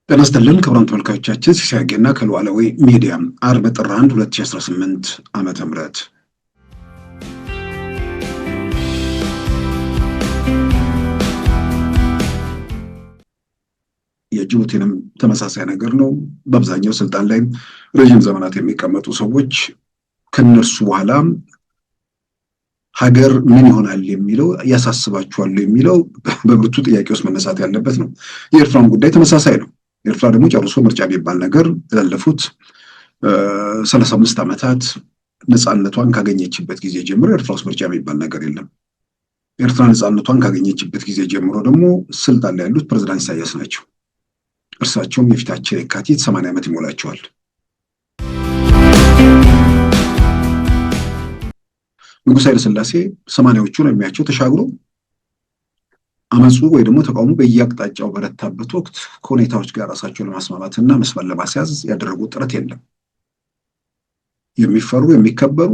ጤና ይስጥልን ክቡራን ተመልካቾቻችን፣ ሲሳይ አጌና ከሉዓላዊ ሚዲያ ዓርብ ጥር 1 2018 ዓመተ ምህረት የጅቡቲንም ተመሳሳይ ነገር ነው። በአብዛኛው ስልጣን ላይ ረጅም ዘመናት የሚቀመጡ ሰዎች ከነርሱ በኋላ ሀገር ምን ይሆናል የሚለው ያሳስባቸዋል የሚለው በብርቱ ጥያቄ ውስጥ መነሳት ያለበት ነው። የኤርትራን ጉዳይ ተመሳሳይ ነው። ኤርትራ ደግሞ ጨርሶ ምርጫ የሚባል ነገር ላለፉት 35 ዓመታት ነፃነቷን ካገኘችበት ጊዜ ጀምሮ ኤርትራ ውስጥ ምርጫ የሚባል ነገር የለም። ኤርትራ ነፃነቷን ካገኘችበት ጊዜ ጀምሮ ደግሞ ስልጣን ላይ ያሉት ፕሬዝዳንት ኢሳያስ ናቸው። እርሳቸውም የፊታችን የካቲት 80 ዓመት ይሞላቸዋል። ንጉሥ ኃይለ ሥላሴ 80ዎቹን የሚያቸው ተሻግሮ አመፁ ወይ ደግሞ ተቃውሞ በየአቅጣጫው በረታበት ወቅት ከሁኔታዎች ጋር ራሳቸውን ለማስማማትና መስመር ለማስያዝ ያደረጉት ጥረት የለም። የሚፈሩ የሚከበሩ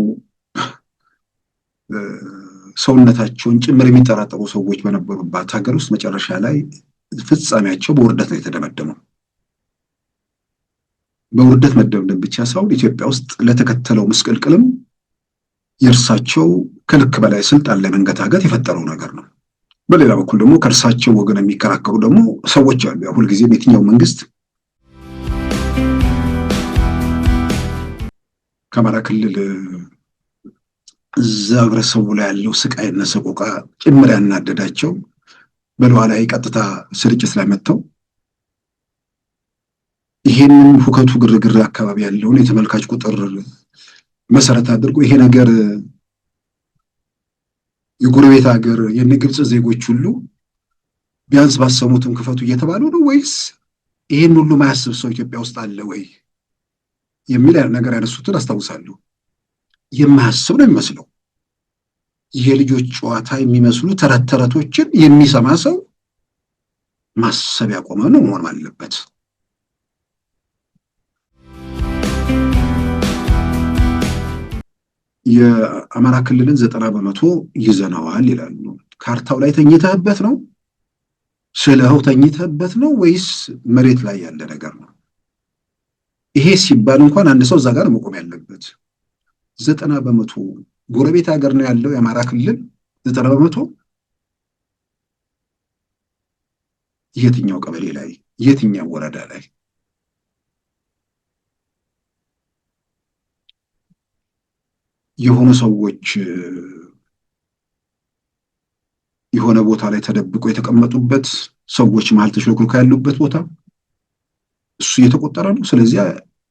ሰውነታቸውን ጭምር የሚጠራጠሩ ሰዎች በነበሩባት ሀገር ውስጥ መጨረሻ ላይ ፍጻሜያቸው በውርደት ነው የተደመደመው። በውርደት መደምደም ብቻ ሳይሆን ኢትዮጵያ ውስጥ ለተከተለው ምስቅልቅልም የእርሳቸው ከልክ በላይ ስልጣን ላይ መንገታገት የፈጠረው ነገር ነው። በሌላ በኩል ደግሞ ከእርሳቸው ወገን የሚከራከሩ ደግሞ ሰዎች አሉ። ያው ሁልጊዜም የትኛው መንግስት ከአማራ ክልል እዛ ህብረተሰቡ ላይ ያለው ስቃይና ሰቆቃ ጭምር ያናደዳቸው በሉዓላዊ ቀጥታ ስርጭት ላይ መጥተው ይሄንን ሁከቱ ግርግር አካባቢ ያለውን የተመልካች ቁጥር መሰረት አድርጎ ይሄ ነገር የጎረቤት ሀገር የግብጽ ዜጎች ሁሉ ቢያንስ ባሰሙትም ክፈቱ እየተባሉ ነው ወይስ ይሄን ሁሉ ማያስብ ሰው ኢትዮጵያ ውስጥ አለ ወይ የሚል ነገር ያነሱትን አስታውሳለሁ። የማያስብ ነው የሚመስለው። የልጆች ጨዋታ የሚመስሉ ተረቶችን የሚሰማ ሰው ማሰብ ያቆመ ነው መሆን አለበት። የአማራ ክልልን 90% ይዘናዋል ይላሉ። ካርታው ላይ ተኝተህበት ነው? ስለው ተኝተህበት ነው ወይስ መሬት ላይ ያለ ነገር ነው? ይሄ ሲባል እንኳን አንድ ሰው እዛ ጋር መቆም ያለበት 90% ጎረቤት ሀገር ነው ያለው የአማራ ክልል 90%። የትኛው ቀበሌ ላይ የትኛው ወረዳ ላይ? የሆኑ ሰዎች የሆነ ቦታ ላይ ተደብቆ የተቀመጡበት ሰዎች መሀል ተሽሎክልካ ያሉበት ቦታ እሱ እየተቆጠረ ነው። ስለዚህ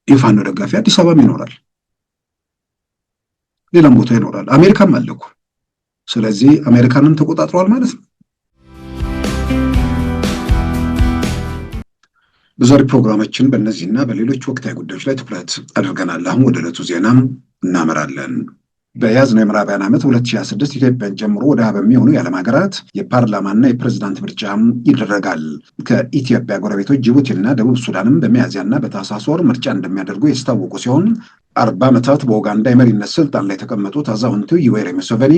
የፋኖ ደጋፊ አዲስ አበባም ይኖራል፣ ሌላም ቦታ ይኖራል። አሜሪካም አለ እኮ። ስለዚህ አሜሪካንን ተቆጣጥሯል ማለት ነው። በዛሬ ፕሮግራማችን በእነዚህና በሌሎች ወቅታዊ ጉዳዮች ላይ ትኩረት አድርገናል። አሁን ወደ ዕለቱ ዜናም እናመራለን። በያዝነው የምዕራባውያን ዓመት 2026 ኢትዮጵያን ጨምሮ ወደ 20 በሚሆኑ የዓለም ሀገራት የፓርላማና የፕሬዝዳንት ምርጫ ይደረጋል። ከኢትዮጵያ ጎረቤቶች ጅቡቲና ደቡብ ሱዳንም በሚያዝያና በታህሳስ ወር ምርጫ እንደሚያደርጉ የታወቁ ሲሆን 40 ዓመታት በኡጋንዳ የመሪነት ስልጣን ላይ የተቀመጡት አዛውንቱ ዩዌሪ ሙሴቬኒ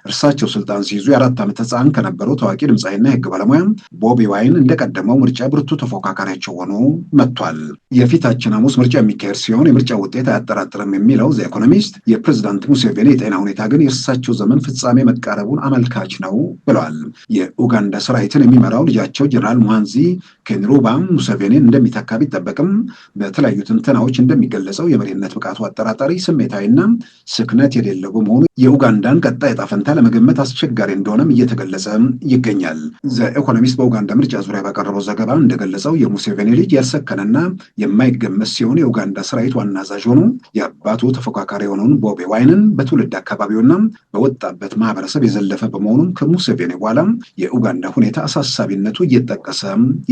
እርሳቸው ስልጣን ሲይዙ የ4 ዓመት ሕፃን ከነበረው ታዋቂ ድምፃዊና የህግ ባለሙያ ቦቢ ዋይን እንደቀደመው ምርጫ ብርቱ ተፎካካሪያቸው ሆኖ መጥቷል። የፊታችን ሐሙስ ምርጫ የሚካሄድ ሲሆን የምርጫ ውጤት አያጠራጥርም የሚለው ዘ ኢኮኖሚስት የፕሬዝዳንት ሙሴቬኒ የጤና ሁኔታ ግን የእርሳቸው ዘመን ፍጻሜ መቃረቡን አመልካች ነው ብለዋል። የኡጋንዳ ሰራዊትን የሚመራው ልጃቸው ጀነራል ሙሃንዚ ኬንሩባ ሙሴቬኒን እንደሚተካ ቢጠበቅም በተለያዩ ትንተናዎች እንደሚገለጸው የመሪነት ብቃቱ አጠራጣሪ፣ ስሜታዊና ስክነት የሌለው በመሆኑ የኡጋንዳን ቀጣይ ዕጣ ፈንታ ለመገመት አስቸጋሪ እንደሆነም እየተገለጸ ይገኛል። ዘ ኢኮኖሚስት በኡጋንዳ ምርጫ ዙሪያ ባቀረበው ዘገባ እንደገለጸው የሙሴቬኒ ልጅ ያልሰከነና የማይገመት ሲሆን የኡጋንዳ ሰራዊት ዋና አዛዥ ሆኖ የአባቱ ተፎካካሪ የሆነውን ቦቢ ዋይንን በትውልድ አካባቢውና በወጣበት ማህበረሰብ የዘለፈ በመሆኑም ከሙሴቬኒ በኋላ የኡጋንዳ ሁኔታ አሳሳቢነቱ እየተጠቀሰ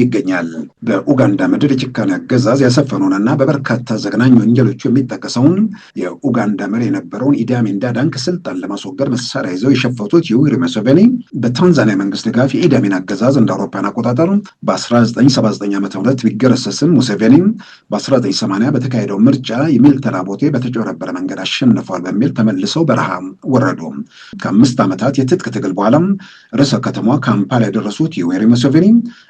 ይገኛል። በኡጋንዳ ምድር የጭካኔ አገዛዝ ያሰፈነውንና በበርካታ ዘግናኝ ወንጀሎቹ የሚጠቀሰውን የነበረውን የኡጋንዳ መሪ የነበረውን ኢዲ አሚን ዳዳን ከስልጣን ለማስወገድ መሳሪያ ይዘው የሸፈቱት ዩዌሪ ሙሴቬኒ በታንዛኒያ መንግስት ድጋፍ የኢዲ አሚን አገዛዝ እንደ አውሮፓውያን አቆጣጠር በ1979 ዓ.ም ቢገረሰስም ሙሴቬኒ በ1980 በተካሄደው ምርጫ የሚልተን አቦቴ በተጨበረበረ መንገድ አሸንፏል በሚል ተመልሰው በረሃ ወረዱ። ከ5 ዓመታት የትጥቅ ትግል በኋላም ርዕሰ ከተማዋ ካምፓላ የደረሱት ዩዌሪ ሙሴቬኒ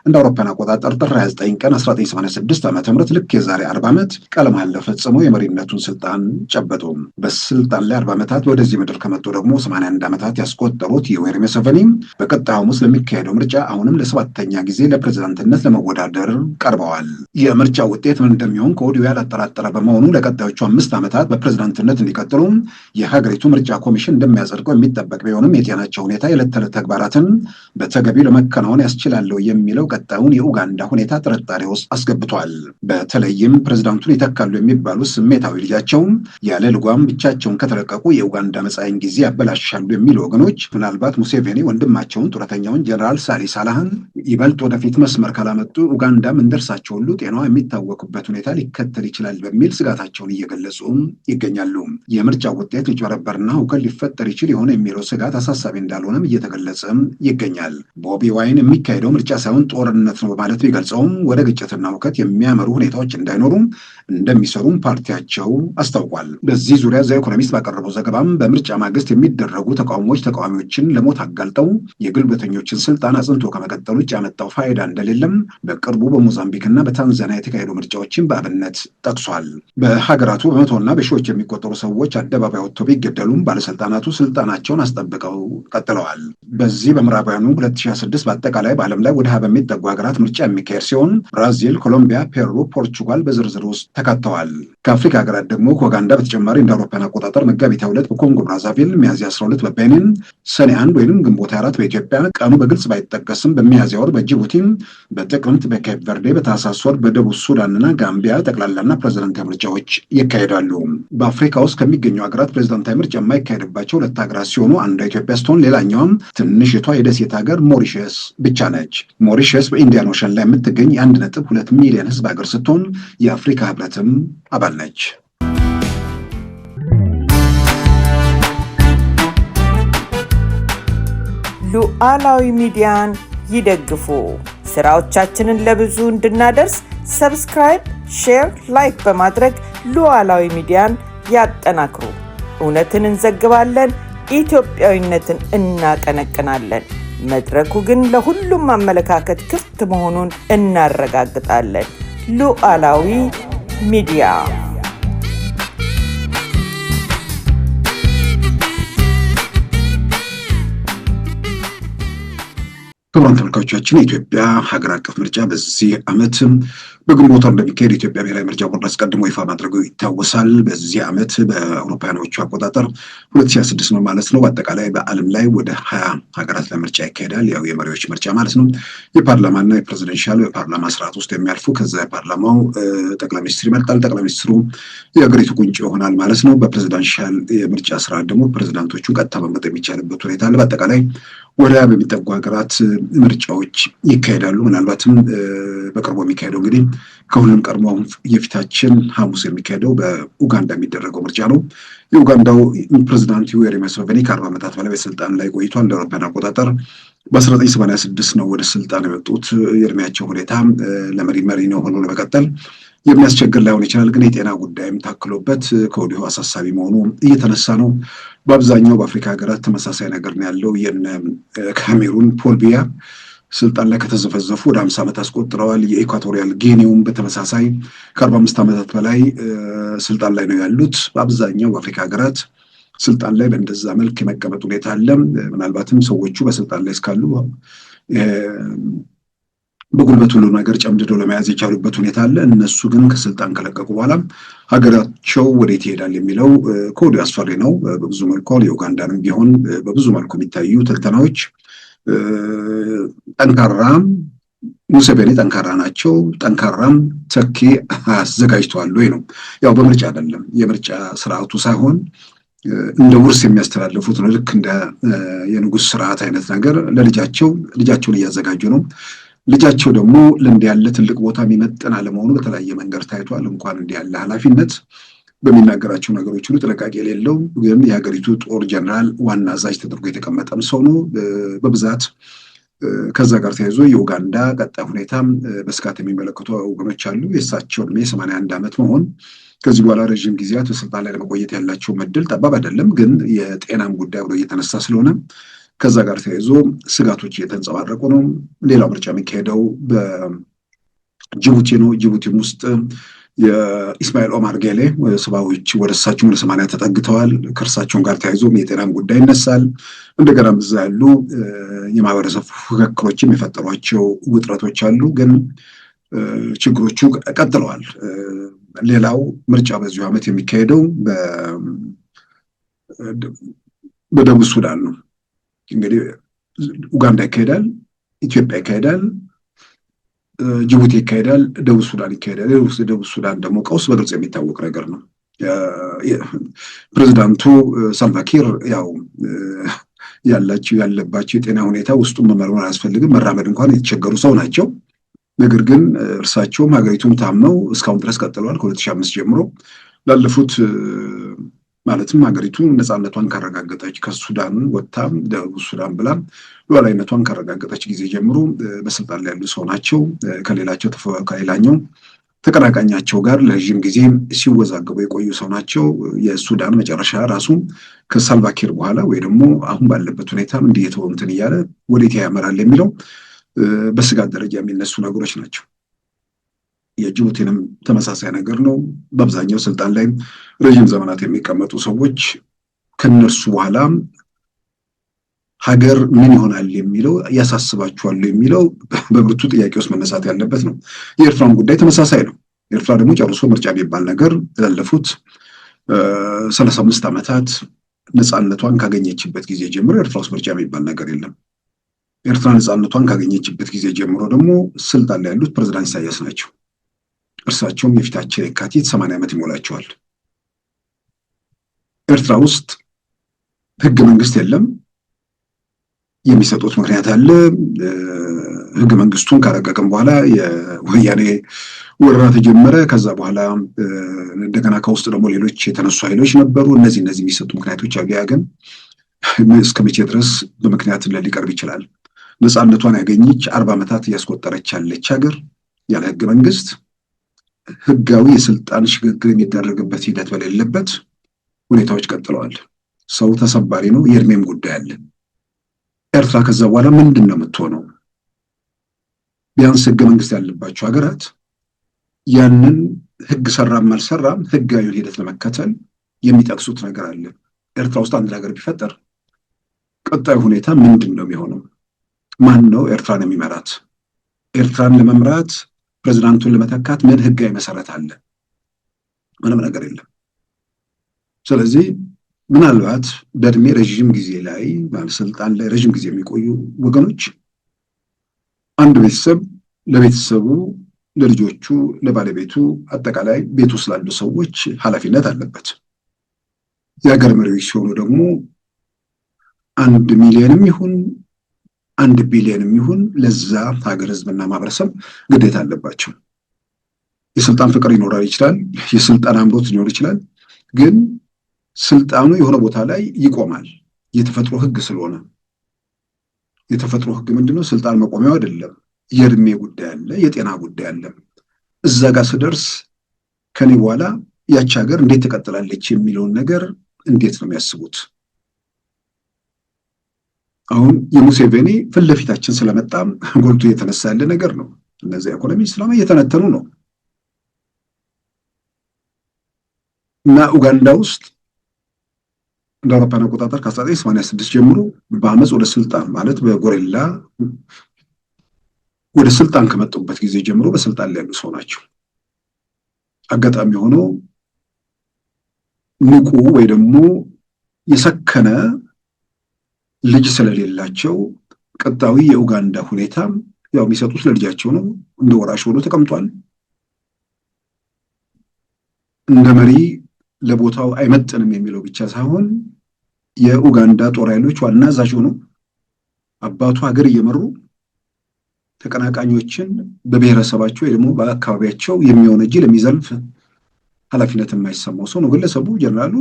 እንደ አውሮፓውያን አቆጣጠር ጥር 29 ቀን 1986 ዓ.ም ልክ የዛሬ 40 ዓመት ቃለ መሃላ ፈጽመው የመሪነቱን ስልጣን ጨበጡ። በስልጣን ላይ 40 ዓመታት ወደዚህ ምድር ከመጡ ደግሞ 81 ዓመታት ያስቆጠሩት ዩዌሪ ሙሴቬኒ በቀጣዩ ሐሙስ ለሚካሄደው ምርጫ አሁንም ለ7ኛ ጊዜ ለፕሬዝዳንትነት ለመወዳደር ቀርበዋል። የምርጫው ውጤት ምን እንደሚሆን ከወዲሁ ያላጠራጠረ በመሆኑ ለቀጣዮቹ 5 ዓመታት በፕሬዝዳንትነት እንዲቀጥሉ የሀገሪቱ ምርጫ ኮሚሽን እንደሚያጸድቀው የሚጠበቅ ቢሆንም የጤናቸው ሁኔታ የዕለት ተዕለት ተግባራትን በተገቢው ለመከናወን ያስችላለው የሚለው ቀጣዩን የኡጋንዳ ሁኔታ ጥርጣሬ ውስጥ አስገብቷል። በተለይም ፕሬዝዳንቱን ይተካሉ የሚባሉ ስሜታዊ ልጃቸው ያለ ልጓም ብቻቸውን ከተለቀቁ የኡጋንዳ መጻኢን ጊዜ ያበላሻሉ የሚሉ ወገኖች ምናልባት ሙሴቬኒ ወንድማቸውን ጡረተኛውን ጀነራል ሳሊ ሳላህን ይበልጥ ወደፊት መስመር ካላመጡ ኡጋንዳም እንደርሳቸው ሁሉ ጤናዋ የሚታወቁበት ሁኔታ ሊከተል ይችላል በሚል ስጋታቸውን እየገለጹ ይገኛሉ። የምርጫ ውጤት ሊጭበረበርና ሁከት ሊፈጠር ይችል የሆነ የሚለው ስጋት አሳሳቢ እንዳልሆነም እየተገለጸ ይገኛል። ቦቢ ዋይን የሚካሄደው ምርጫ ሳይሆን ጦርነት ነው በማለት ቢገልጸውም ወደ ግጭትና ሁከት የሚያመሩ ሁኔታዎች እንዳይኖሩ እንደሚሰሩም ፓርቲያቸው አስታውቋል። በዚህ ዙሪያ ዘ ኢኮኖሚስት ባቀረበው ዘገባም በምርጫ ማግስት የሚደረጉ ተቃዋሚዎችን ለሞት አጋልጠው የግልበተኞችን ስልጣን አጽንቶ ከመቀጠል ውጭ ያመጣው ፋይዳ እንደሌለም በቅርቡ በሞዛምቢክና በታንዛኒያ የተካሄዱ ምርጫዎችን በአብነት ጠቅሷል። በሀገራቱ በመቶና በሺዎች የሚቆጠሩ ሰዎች አደባባይ ወጥተው ቢገደሉም ባለስልጣናቱ ስልጣናቸውን አስጠብቀው ቀጥለዋል። በዚህ በምዕራባውያኑ 2026 በአጠቃላይ በዓለም ላይ ወደ 20 በሚጠጉ ሀገራት ምርጫ የሚካሄድ ሲሆን ብራዚል፣ ኮሎምቢያ፣ ፔሩ፣ ፖርቹጋል በዝርዝር ውስጥ ተካተዋል። ከአፍሪካ ሀገራት ደግሞ ከኡጋንዳ በተጨማሪ እንደ አውሮፓውያን አቆጣጠር መጋቢት 2 በኮንጎ ብራዛቪል፣ ሚያዝያ 12 በቤኒን፣ ሰኔ 1 ወይም ግንቦት 4 በኢትዮጵያ ቀኑ በግልጽ ባይጠቀስም በሚያዝያ ወር በጅቡቲ፣ በጥቅምት በኬፕ ቨርዴ፣ በታህሳስ ወር በደቡብ ሱዳንና ጋምቢያ ጠቅላላና ፕሬዝዳንታዊ ምርጫዎች ይካሄዳሉ። በአፍሪካ ውስጥ ከሚገኙ ሀገራት ፕሬዝዳንታዊ ምርጫ የማይካሄድባቸው 2 ሀገራት ሲሆኑ አንዷ ኢትዮጵያ ስትሆን ሌላኛውም ትንሽቷ የደሴት ሀገር ሞሪሸስ ብቻ ነች። ሞሪሸስ በኢንዲያን ኦሸን ላይ የምትገኝ 1.2 ሚሊዮን ህዝብ ሀገር ስትሆን የአፍሪካ ህብረትም አባል ነች። ሉዓላዊ ሚዲያን ይደግፉ። ስራዎቻችንን ለብዙ እንድናደርስ ሰብስክራይብ፣ ሼር፣ ላይክ በማድረግ ሉዓላዊ ሚዲያን ያጠናክሩ። እውነትን እንዘግባለን፣ ኢትዮጵያዊነትን እናቀነቅናለን። መድረኩ ግን ለሁሉም አመለካከት ክፍት መሆኑን እናረጋግጣለን። ሉዓላዊ ሚዲያ ክቡራን ተመልካቾቻችን የኢትዮጵያ ሀገር አቀፍ ምርጫ በዚህ ዓመት በግንቦት ወር እንደሚካሄድ የኢትዮጵያ ብሔራዊ ምርጫ ቦርድ አስቀድሞ ይፋ ማድረጉ ይታወሳል። በዚህ ዓመት በአውሮፓውያኖቹ አቆጣጠር 2026 ነው ማለት ነው። በአጠቃላይ በዓለም ላይ ወደ 20 ሀገራት ለምርጫ ይካሄዳል። ያው የመሪዎች ምርጫ ማለት ነው። የፓርላማና የፕሬዚደንሻል የፓርላማ ስርዓት ውስጥ የሚያልፉ ከዛ የፓርላማው ጠቅላይ ሚኒስትር ይመርጣል። ጠቅላይ ሚኒስትሩ የሀገሪቱ ቁንጮ ይሆናል ማለት ነው። በፕሬዚደንሻል የምርጫ ስርዓት ደግሞ ፕሬዚዳንቶቹ ቀጥታ መምረጥ የሚቻልበት ሁኔታ አለ። በአጠቃላይ ወደ በሚጠጉ ሀገራት ምርጫዎች ይካሄዳሉ። ምናልባትም በቅርቡ የሚካሄደው እንግዲህ ከሁሉም ቀድሞ የፊታችን ሐሙስ የሚካሄደው በኡጋንዳ የሚደረገው ምርጫ ነው። የኡጋንዳው ፕሬዚዳንት ዩዌሪ ሙሴቬኒ ከ40 ዓመታት በላይ በስልጣን ላይ ቆይቷል። እንደ አውሮፓውያን አቆጣጠር በ1986 ነው ወደ ስልጣን የመጡት። የእድሜያቸው ሁኔታ ለመሪ ነው ሆኖ ለመቀጠል የሚያስቸግር ላይሆን ይችላል። ግን የጤና ጉዳይም ታክሎበት ከወዲሁ አሳሳቢ መሆኑ እየተነሳ ነው። በአብዛኛው በአፍሪካ ሀገራት ተመሳሳይ ነገር ነው ያለው። የነ ካሜሩን ፖል ቢያ ስልጣን ላይ ከተዘፈዘፉ ወደ 50 ዓመት አስቆጥረዋል። የኢኳቶሪያል ጊኒውም በተመሳሳይ ከ45 ዓመታት በላይ ስልጣን ላይ ነው ያሉት። በአብዛኛው በአፍሪካ ሀገራት ስልጣን ላይ በእንደዛ መልክ የመቀመጥ ሁኔታ አለ። ምናልባትም ሰዎቹ በስልጣን ላይ እስካሉ በጉልበት ሁሉ ነገር ጨምድደው ለመያዝ የቻሉበት ሁኔታ አለ። እነሱ ግን ከስልጣን ከለቀቁ በኋላ ሀገራቸው ወዴት ይሄዳል የሚለው ከወዲሁ አስፈሪ ነው። በብዙ መልኩ የኡጋንዳንም ቢሆን በብዙ መልኩ የሚታዩ ትንተናዎች ጠንካራ ሙሴቬኒ ጠንካራ ናቸው፣ ጠንካራም ተኪ አዘጋጅተዋል ወይ ነው። ያው በምርጫ አይደለም የምርጫ ስርዓቱ ሳይሆን እንደ ውርስ የሚያስተላልፉት ነው። ልክ እንደ የንጉሥ ስርዓት አይነት ነገር ልጃቸውን እያዘጋጁ ነው። ልጃቸው ደግሞ ለእንዲህ ያለ ትልቅ ቦታ የሚመጥን አለመሆኑ በተለያየ መንገድ ታይቷል። እንኳን እንዲህ ያለ ኃላፊነት በሚናገራቸው ነገሮች ሁሉ ጥንቃቄ የሌለው ግን የሀገሪቱ ጦር ጀነራል ዋና አዛዥ ተደርጎ የተቀመጠም ሰው ነው በብዛት። ከዛ ጋር ተያይዞ የኡጋንዳ ቀጣይ ሁኔታ በስጋት የሚመለከቱ ወገኖች አሉ። የእሳቸው ዕድሜ 81 ዓመት መሆን ከዚህ በኋላ ረዥም ጊዜያት በስልጣን ላይ ለመቆየት ያላቸው እድል ጠባብ አይደለም። ግን የጤናም ጉዳይ ብሎ እየተነሳ ስለሆነ ከዛ ጋር ተያይዞ ስጋቶች እየተንጸባረቁ ነው። ሌላው ምርጫ የሚካሄደው በጅቡቲ ነው። ጅቡቲም ውስጥ የኢስማኤል ኦማር ጌሌ ሰባዎች ወደ እሳቸው ወደ 80 ተጠግተዋል። ከእርሳቸውን ጋር ተያይዞም የጤናም ጉዳይ ይነሳል። እንደገና እዛ ያሉ የማህበረሰብ ፉክክሮችም የፈጠሯቸው ውጥረቶች አሉ። ግን ችግሮቹ ቀጥለዋል። ሌላው ምርጫ በዚሁ ዓመት የሚካሄደው በደቡብ ሱዳን ነው። እንግዲህ ኡጋንዳ ይካሄዳል፣ ኢትዮጵያ ይካሄዳል፣ ጅቡቲ ይካሄዳል፣ ደቡብ ሱዳን ይካሄዳል። ደቡብ ሱዳን ደግሞ ቀውስ በግልጽ የሚታወቅ ነገር ነው። ፕሬዚዳንቱ ሳልቫኪር ያው ያለባቸው የጤና ሁኔታ ውስጡን መመርመር አያስፈልግም፣ መራመድ እንኳን የተቸገሩ ሰው ናቸው። ነገር ግን እርሳቸውም ሀገሪቱን ታመው እስካሁን ድረስ ቀጥለዋል። ከ2005 ጀምሮ ላለፉት ማለትም ሀገሪቱ ነፃነቷን ካረጋገጠች ከሱዳን ወጥታም ደቡብ ሱዳን ብላ ሉዓላዊነቷን ካረጋገጠች ጊዜ ጀምሮ በስልጣን ላይ ያሉ ሰው ናቸው። ከሌላኛው ተቀናቃኛቸው ጋር ለረዥም ጊዜ ሲወዛገቡ የቆዩ ሰው ናቸው። የሱዳን መጨረሻ ራሱ ከሳልቫኪር በኋላ ወይ ደግሞ አሁን ባለበት ሁኔታ እንዴት እንትን እያለ ወዴት ያመራል የሚለው በስጋት ደረጃ የሚነሱ ነገሮች ናቸው። የጅቡቲንም ተመሳሳይ ነገር ነው። በአብዛኛው ስልጣን ላይ ረዥም ዘመናት የሚቀመጡ ሰዎች ከነሱ በኋላ ሀገር ምን ይሆናል የሚለው ያሳስባቸዋል የሚለው በብርቱ ጥያቄ ውስጥ መነሳት ያለበት ነው። የኤርትራን ጉዳይ ተመሳሳይ ነው። ኤርትራ ደግሞ ጨርሶ ምርጫ የሚባል ነገር ላለፉት 35 ዓመታት ነፃነቷን ካገኘችበት ጊዜ ጀምሮ ኤርትራ ውስጥ ምርጫ የሚባል ነገር የለም። ኤርትራ ነፃነቷን ካገኘችበት ጊዜ ጀምሮ ደግሞ ስልጣን ላይ ያሉት ፕሬዝዳንት ኢሳያስ ናቸው። እርሳቸውም የፊታችን የካቲት 80 ዓመት ይሞላቸዋል። ኤርትራ ውስጥ ህገ መንግስት የለም። የሚሰጡት ምክንያት አለ። ህገ መንግስቱን ካረቀቅም በኋላ የወያኔ ወረራ ተጀመረ። ከዛ በኋላ እንደገና ከውስጥ ደግሞ ሌሎች የተነሱ ኃይሎች ነበሩ። እነዚህ የሚሰጡ ምክንያቶች አሉ። ያ ግን እስከ መቼ ድረስ በምክንያት ሊቀርብ ይችላል? ነፃነቷን ያገኘች 40 ዓመታት እያስቆጠረች ያለች ሀገር ያለ ህገ መንግስት ህጋዊ የስልጣን ሽግግር የሚደረግበት ሂደት በሌለበት ሁኔታዎች ቀጥለዋል። ሰው ተሰባሪ ነው። የእድሜም ጉዳይ አለ። ኤርትራ ከዛ በኋላ ምንድን ነው የምትሆነው? ቢያንስ ህገ መንግስት ያለባቸው ሀገራት ያንን ህግ ሰራም አልሰራም ህጋዊ ሂደት ለመከተል የሚጠቅሱት ነገር አለ። ኤርትራ ውስጥ አንድ ነገር ቢፈጠር ቀጣዩ ሁኔታ ምንድን ነው የሚሆነው? ማን ነው ኤርትራን የሚመራት? ኤርትራን ለመምራት ፕሬዝዳንቱን ለመተካት ምን ህጋዊ መሰረት አለ? ምንም ነገር የለም። ስለዚህ ምናልባት በእድሜ ረዥም ጊዜ ላይ ባለስልጣን ላይ ረዥም ጊዜ የሚቆዩ ወገኖች አንድ ቤተሰብ ለቤተሰቡ፣ ለልጆቹ፣ ለባለቤቱ፣ አጠቃላይ ቤቱ ስላሉ ሰዎች ኃላፊነት አለበት። የሀገር መሪዎች ሲሆኑ ደግሞ 1 ሚሊዮንም ይሁን 1 ቢሊዮንም ይሁን ለዛ ሀገር ህዝብና ማህበረሰብ ግዴታ አለባቸው። የስልጣን ፍቅር ሊኖር ይችላል፣ የስልጣን አምሮት ሊኖር ይችላል። ግን ስልጣኑ የሆነ ቦታ ላይ ይቆማል። የተፈጥሮ ህግ ስለሆነ የተፈጥሮ ህግ ምንድነው? ስልጣን መቆሚያው አይደለም። የእድሜ ጉዳይ አለ፣ የጤና ጉዳይ አለ። እዛ ጋር ስደርስ ከኔ በኋላ ያቺ ሀገር እንዴት ትቀጥላለች የሚለውን ነገር እንዴት ነው የሚያስቡት? አሁን የሙሴቬኒ ፊት ለፊታችን ስለመጣም ጎልቶ እየተነሳ ያለ ነገር ነው። እነዚህ ኢኮኖሚ ስለማ እየተነተኑ ነው እና ኡጋንዳ ውስጥ እንደ አውሮፓውያን አቆጣጠር ከ1986 ጀምሮ በአመፅ ወደ ስልጣን ማለት በጎሬላ ወደ ስልጣን ከመጡበት ጊዜ ጀምሮ በስልጣን ላይ ያሉ ሰው ናቸው። አጋጣሚ ሆኖ ንቁ ወይ ደግሞ የሰከነ ልጅ ስለሌላቸው ቀጣዊ የኡጋንዳ ሁኔታ ያው የሚሰጡት ለልጃቸው ነው። እንደ ወራሽ ሆኖ ተቀምጧል። እንደ መሪ ለቦታው አይመጥንም የሚለው ብቻ ሳይሆን የኡጋንዳ ጦር ኃይሎች ዋና አዛዥ ሆኖ አባቱ ሀገር እየመሩ ተቀናቃኞችን በብሔረሰባቸው ወይ ደግሞ በአካባቢያቸው የሚወነጅል የሚዘልፍ ኃላፊነት የማይሰማው ሰው ነው ግለሰቡ። ጀነራሉ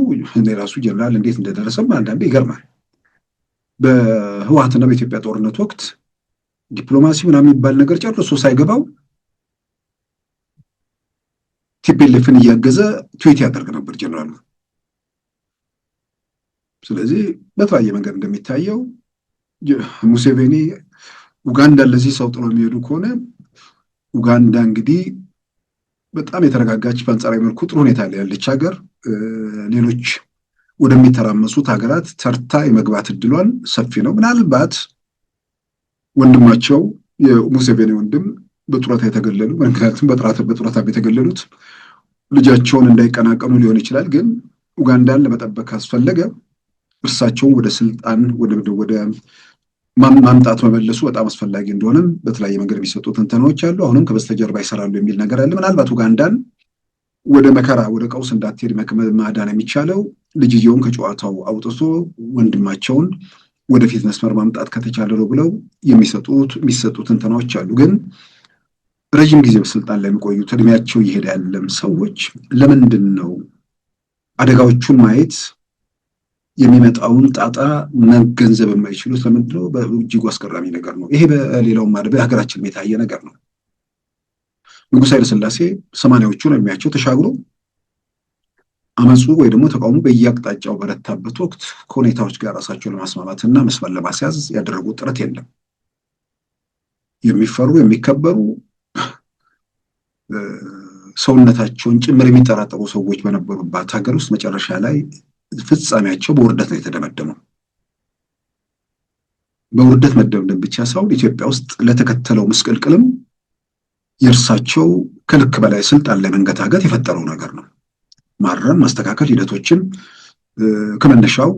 የራሱ ጀነራል እንዴት እንደደረሰም አንዳንዴ ይገርማል። በህወሓትና በኢትዮጵያ ጦርነት ወቅት ዲፕሎማሲ ምናምን የሚባል ነገር ጨርሶ ሳይገባው ቲፒኤልኤፍን እያገዘ ትዊት ያደርግ ነበር ጀነራሉ። ስለዚህ በተለያየ መንገድ እንደሚታየው ሙሴቬኒ ኡጋንዳ ለዚህ ሰው ጥሎ የሚሄዱ ከሆነ ኡጋንዳ እንግዲህ በጣም የተረጋጋች በአንጻራዊ መልኩ ጥሩ ሁኔታ ላይ ያለች ሀገር ሌሎች ወደሚተራመሱት ሀገራት ተርታ የመግባት እድሏን ሰፊ ነው። ምናልባት ወንድማቸው የሙሴቬኒ ወንድም በጡረታ የተገለሉ ምክንያቱም በጡረታ የተገለሉት ልጃቸውን እንዳይቀናቀኑ ሊሆን ይችላል። ግን ኡጋንዳን ለመጠበቅ ካስፈለገ እርሳቸውን ወደ ስልጣን ወደ ማምጣት መመለሱ በጣም አስፈላጊ እንደሆነም በተለያየ መንገድ የሚሰጡ ትንተናዎች አሉ። አሁንም ከበስተጀርባ ይሰራሉ የሚል ነገር አለ። ምናልባት ኡጋንዳን ወደ መከራ ወደ ቀውስ እንዳትሄድ ማዳን የሚቻለው ልጅየውን ከጨዋታው አውጥቶ ወንድማቸውን ወደፊት መስመር ማምጣት ከተቻለ ነው ብለው የሚሰጡ ትንተናዎች አሉ። ግን ረጅም ጊዜ በስልጣን ላይ የሚቆዩት እድሜያቸው እየሄደ ያለም ሰዎች ለምንድን ነው አደጋዎቹን ማየት የሚመጣውን ጣጣ መገንዘብ የማይችሉት? ለምንድን ነው? በእጅጉ አስገራሚ ነገር ነው። ይሄ በሌላው ማለት በሀገራችን የታየ ነገር ነው። ንጉሥ ኃይለ ሥላሴ 80ዎቹ ነው የሚያቸው ተሻግሮ አመፁ ወይ ደግሞ ተቃውሞ በየአቅጣጫው በረታበት ወቅት ከሁኔታዎች ጋር ራሳቸውን ለማስማማትና መስመር ለማስያዝ ያደረጉት ጥረት የለም። የሚፈሩ የሚከበሩ ሰውነታቸውን ጭምር የሚጠራጠሩ ሰዎች በነበሩባት ሀገር ውስጥ መጨረሻ ላይ ፍጻሜያቸው በውርደት ነው የተደመደመው። በውርደት መደምደም ብቻ ሳይሆን ኢትዮጵያ ውስጥ ለተከተለው ምስቅልቅልም የእርሳቸው ከልክ በላይ ስልጣን ላይ መንገታገት የፈጠረው ነገር ነው። ማረም ማስተካከል ሂደቶችን ከመነሻው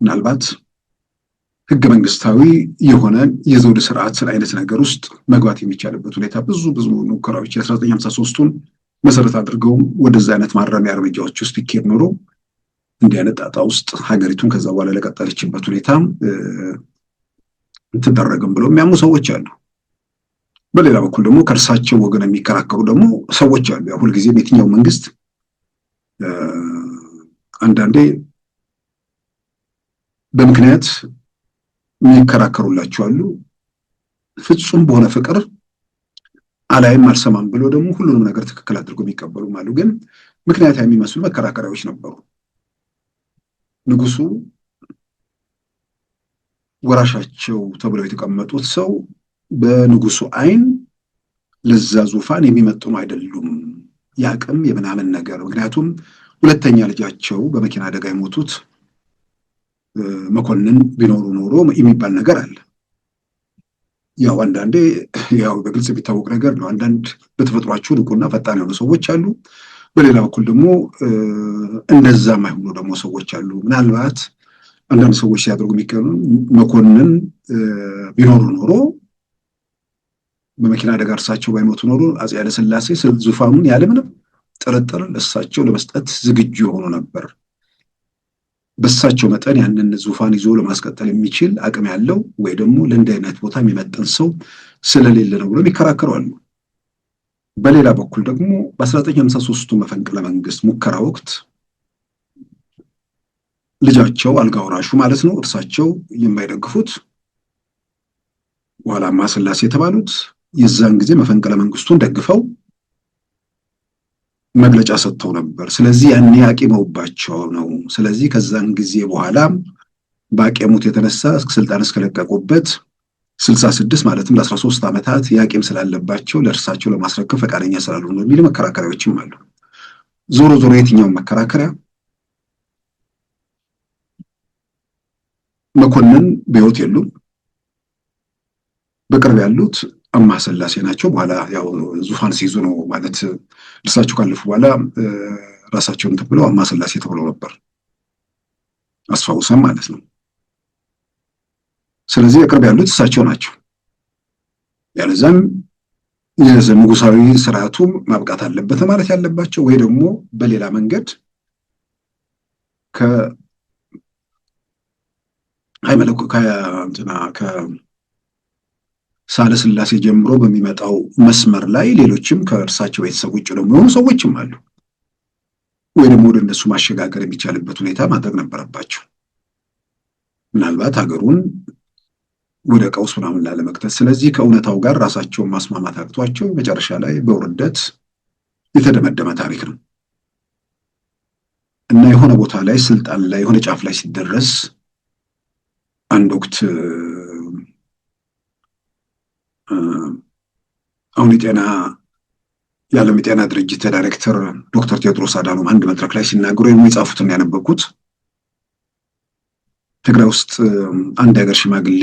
ምናልባት ህገ መንግስታዊ የሆነ የዘውድ ስርዓትን አይነት ነገር ውስጥ መግባት የሚቻልበት ሁኔታ ብዙ ሙከራዎች የ1953ቱን መሰረት አድርገው ወደዛ አይነት ማረሚያ እርምጃዎች ውስጥ ቢኬድ ኖሮ እንዲህ አይነት ጣጣ ውስጥ ሀገሪቱን ከዛ በኋላ ለቀጠለችበት ሁኔታ እንትደረግም ብለው የሚያምኑ ሰዎች አሉ። በሌላ በኩል ደግሞ ከእርሳቸው ወገን የሚከራከሩ ደግሞ ሰዎች አሉ። ያው ሁልጊዜም የትኛው መንግስት አንዳንዴ በምክንያት የሚከራከሩላቸው አሉ። ፍጹም በሆነ ፍቅር አላይም አልሰማም ብሎ ደግሞ ሁሉንም ነገር ትክክል አድርጎ የሚቀበሉም አሉ። ግን ምክንያት የሚመስሉ መከራከሪያዎች ነበሩ። ንጉሱ ወራሻቸው ተብለው የተቀመጡት ሰው በንጉሱ አይን ለዛ ዙፋን የሚመጥኑ አይደሉም፣ ያቅም የምናምን ነገር። ምክንያቱም ሁለተኛ ልጃቸው በመኪና አደጋ የሞቱት መኮንን ቢኖሩ ኖሮ የሚባል ነገር አለ። ያው አንዳንዴ ያው በግልጽ የሚታወቅ ነገር ነው። አንዳንድ በተፈጥሯቸው ንቁና ፈጣን የሆኑ ሰዎች አሉ። በሌላ በኩል ደግሞ እንደዛ የማይሆኑ ደግሞ ሰዎች አሉ። ምናልባት አንዳንድ ሰዎች ሲያደርጉ የሚቀኑ መኮንን ቢኖሩ ኖሮ በመኪና አደጋ እርሳቸው ባይሞቱ ኖሮ አፄ ኃይለ ሥላሴ ዙፋኑን ያለምንም ጥርጥር ለእሳቸው ለመስጠት ዝግጁ የሆኑ ነበር። በእሳቸው መጠን ያንን ዙፋን ይዞ ለማስቀጠል የሚችል አቅም ያለው ወይ ደግሞ ለእንዲህ አይነት ቦታ የሚመጥን ሰው ስለሌለ ነው ብሎ ይከራከራሉ። በሌላ በኩል ደግሞ በ1953ቱ መፈንቅለ መንግስት ሙከራ ወቅት ልጃቸው አልጋ ወራሹ ማለት ነው እርሳቸው የማይደግፉት በኋላማ ሥላሴ የተባሉት የዛን ጊዜ መፈንቅለ መንግስቱን ደግፈው መግለጫ ሰጥተው ነበር። ስለዚህ ያኔ አቂመውባቸው ነው። ስለዚህ ከዛን ጊዜ በኋላ በአቂሙት የተነሳ ስልጣን እስከለቀቁበት 66 ማለትም ለ13 ዓመታት ያቂም ስላለባቸው ለእርሳቸው ለማስረከብ ፈቃደኛ ስላልሆኑ የሚል መከራከሪያዎችም አሉ። ዞሮ የትኛውን መከራከሪያ መኮንን በሕይወት የሉም። በቅርብ ያሉት አምሃ ሥላሴ ናቸው። በኋላ ያው ዙፋን ሲይዙ ነው ማለት እርሳቸው ካለፉ በኋላ ራሳቸውን ተብለው አምሃ ሥላሴ ተብለው ነበር አስፋውሰን ማለት ነው። ስለዚህ የቅርብ ያሉት እሳቸው ናቸው። ያለዛም የንጉሳዊ ስርዓቱ ማብቃት አለበት ማለት ያለባቸው ወይ ደግሞ በሌላ መንገድ ሳህለ ሥላሴ ጀምሮ በሚመጣው መስመር ላይ ሌሎችም ከእርሳቸው ቤተሰብ ውጭ ደግሞ የሆኑ ሰዎችም አሉ። ወይ ደግሞ ወደ እነሱ ማሸጋገር የሚቻልበት ሁኔታ ማድረግ ነበረባቸው። ምናልባት ሀገሩን ወደ ቀውስ ምናምን ላለመክተት። ስለዚህ ከእውነታው ጋር ራሳቸውን ማስማማት አቅቷቸው መጨረሻ ላይ በውርደት የተደመደመ ታሪክ ነው እና የሆነ ቦታ ላይ ስልጣን ላይ የሆነ ጫፍ ላይ ሲደረስ አንድ ወቅት አሁን የዓለም የጤና ድርጅት ዳይሬክተር ዶክተር ቴዎድሮስ አዳኖም አንድ መድረክ ላይ ሲናገሩ የሚጻፉትን ያነበብኩት ትግራይ ውስጥ አንድ ሀገር ሽማግሌ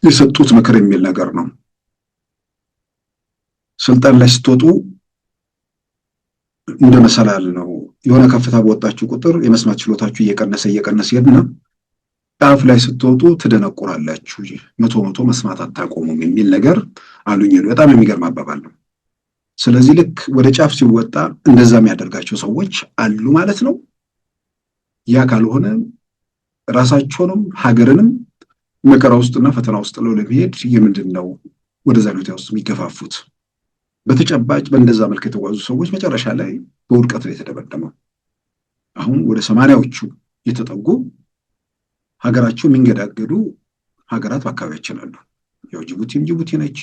የሰጡት ምክር የሚል ነገር ነው። ስልጣን ላይ ስትወጡ እንደ መሰላል ነው። የሆነ ከፍታ በወጣችሁ ቁጥር የመስማት ችሎታችሁ እየቀነሰ ይሄድና ጫፍ ላይ ስትወጡ ትደነቁራላችሁ፣ መቶ መስማት አታቆሙም የሚል ነገር አሉኝ። በጣም የሚገርም አባባል ነው። ስለዚህ ልክ ወደ ጫፍ ሲወጣ እንደዛ የሚያደርጋቸው ሰዎች አሉ ማለት ነው። ያ ካልሆነ ራሳቸውንም ሀገርንም መከራ ውስጥና ፈተና ውስጥ ለመሄድ የምንድን ነው ወደዛ ሁኔታ ውስጥ የሚገፋፉት? በተጨባጭ በእንደዛ መልክ የተጓዙ ሰዎች መጨረሻ ላይ በውድቀት ላይ የተደመደመው። አሁን ወደ 80ዎቹ የተጠጉ ሀገራቸው የሚንገዳገዱ ሀገራት በአካባቢያችን አሉ። ያው ጅቡቲ ነች፣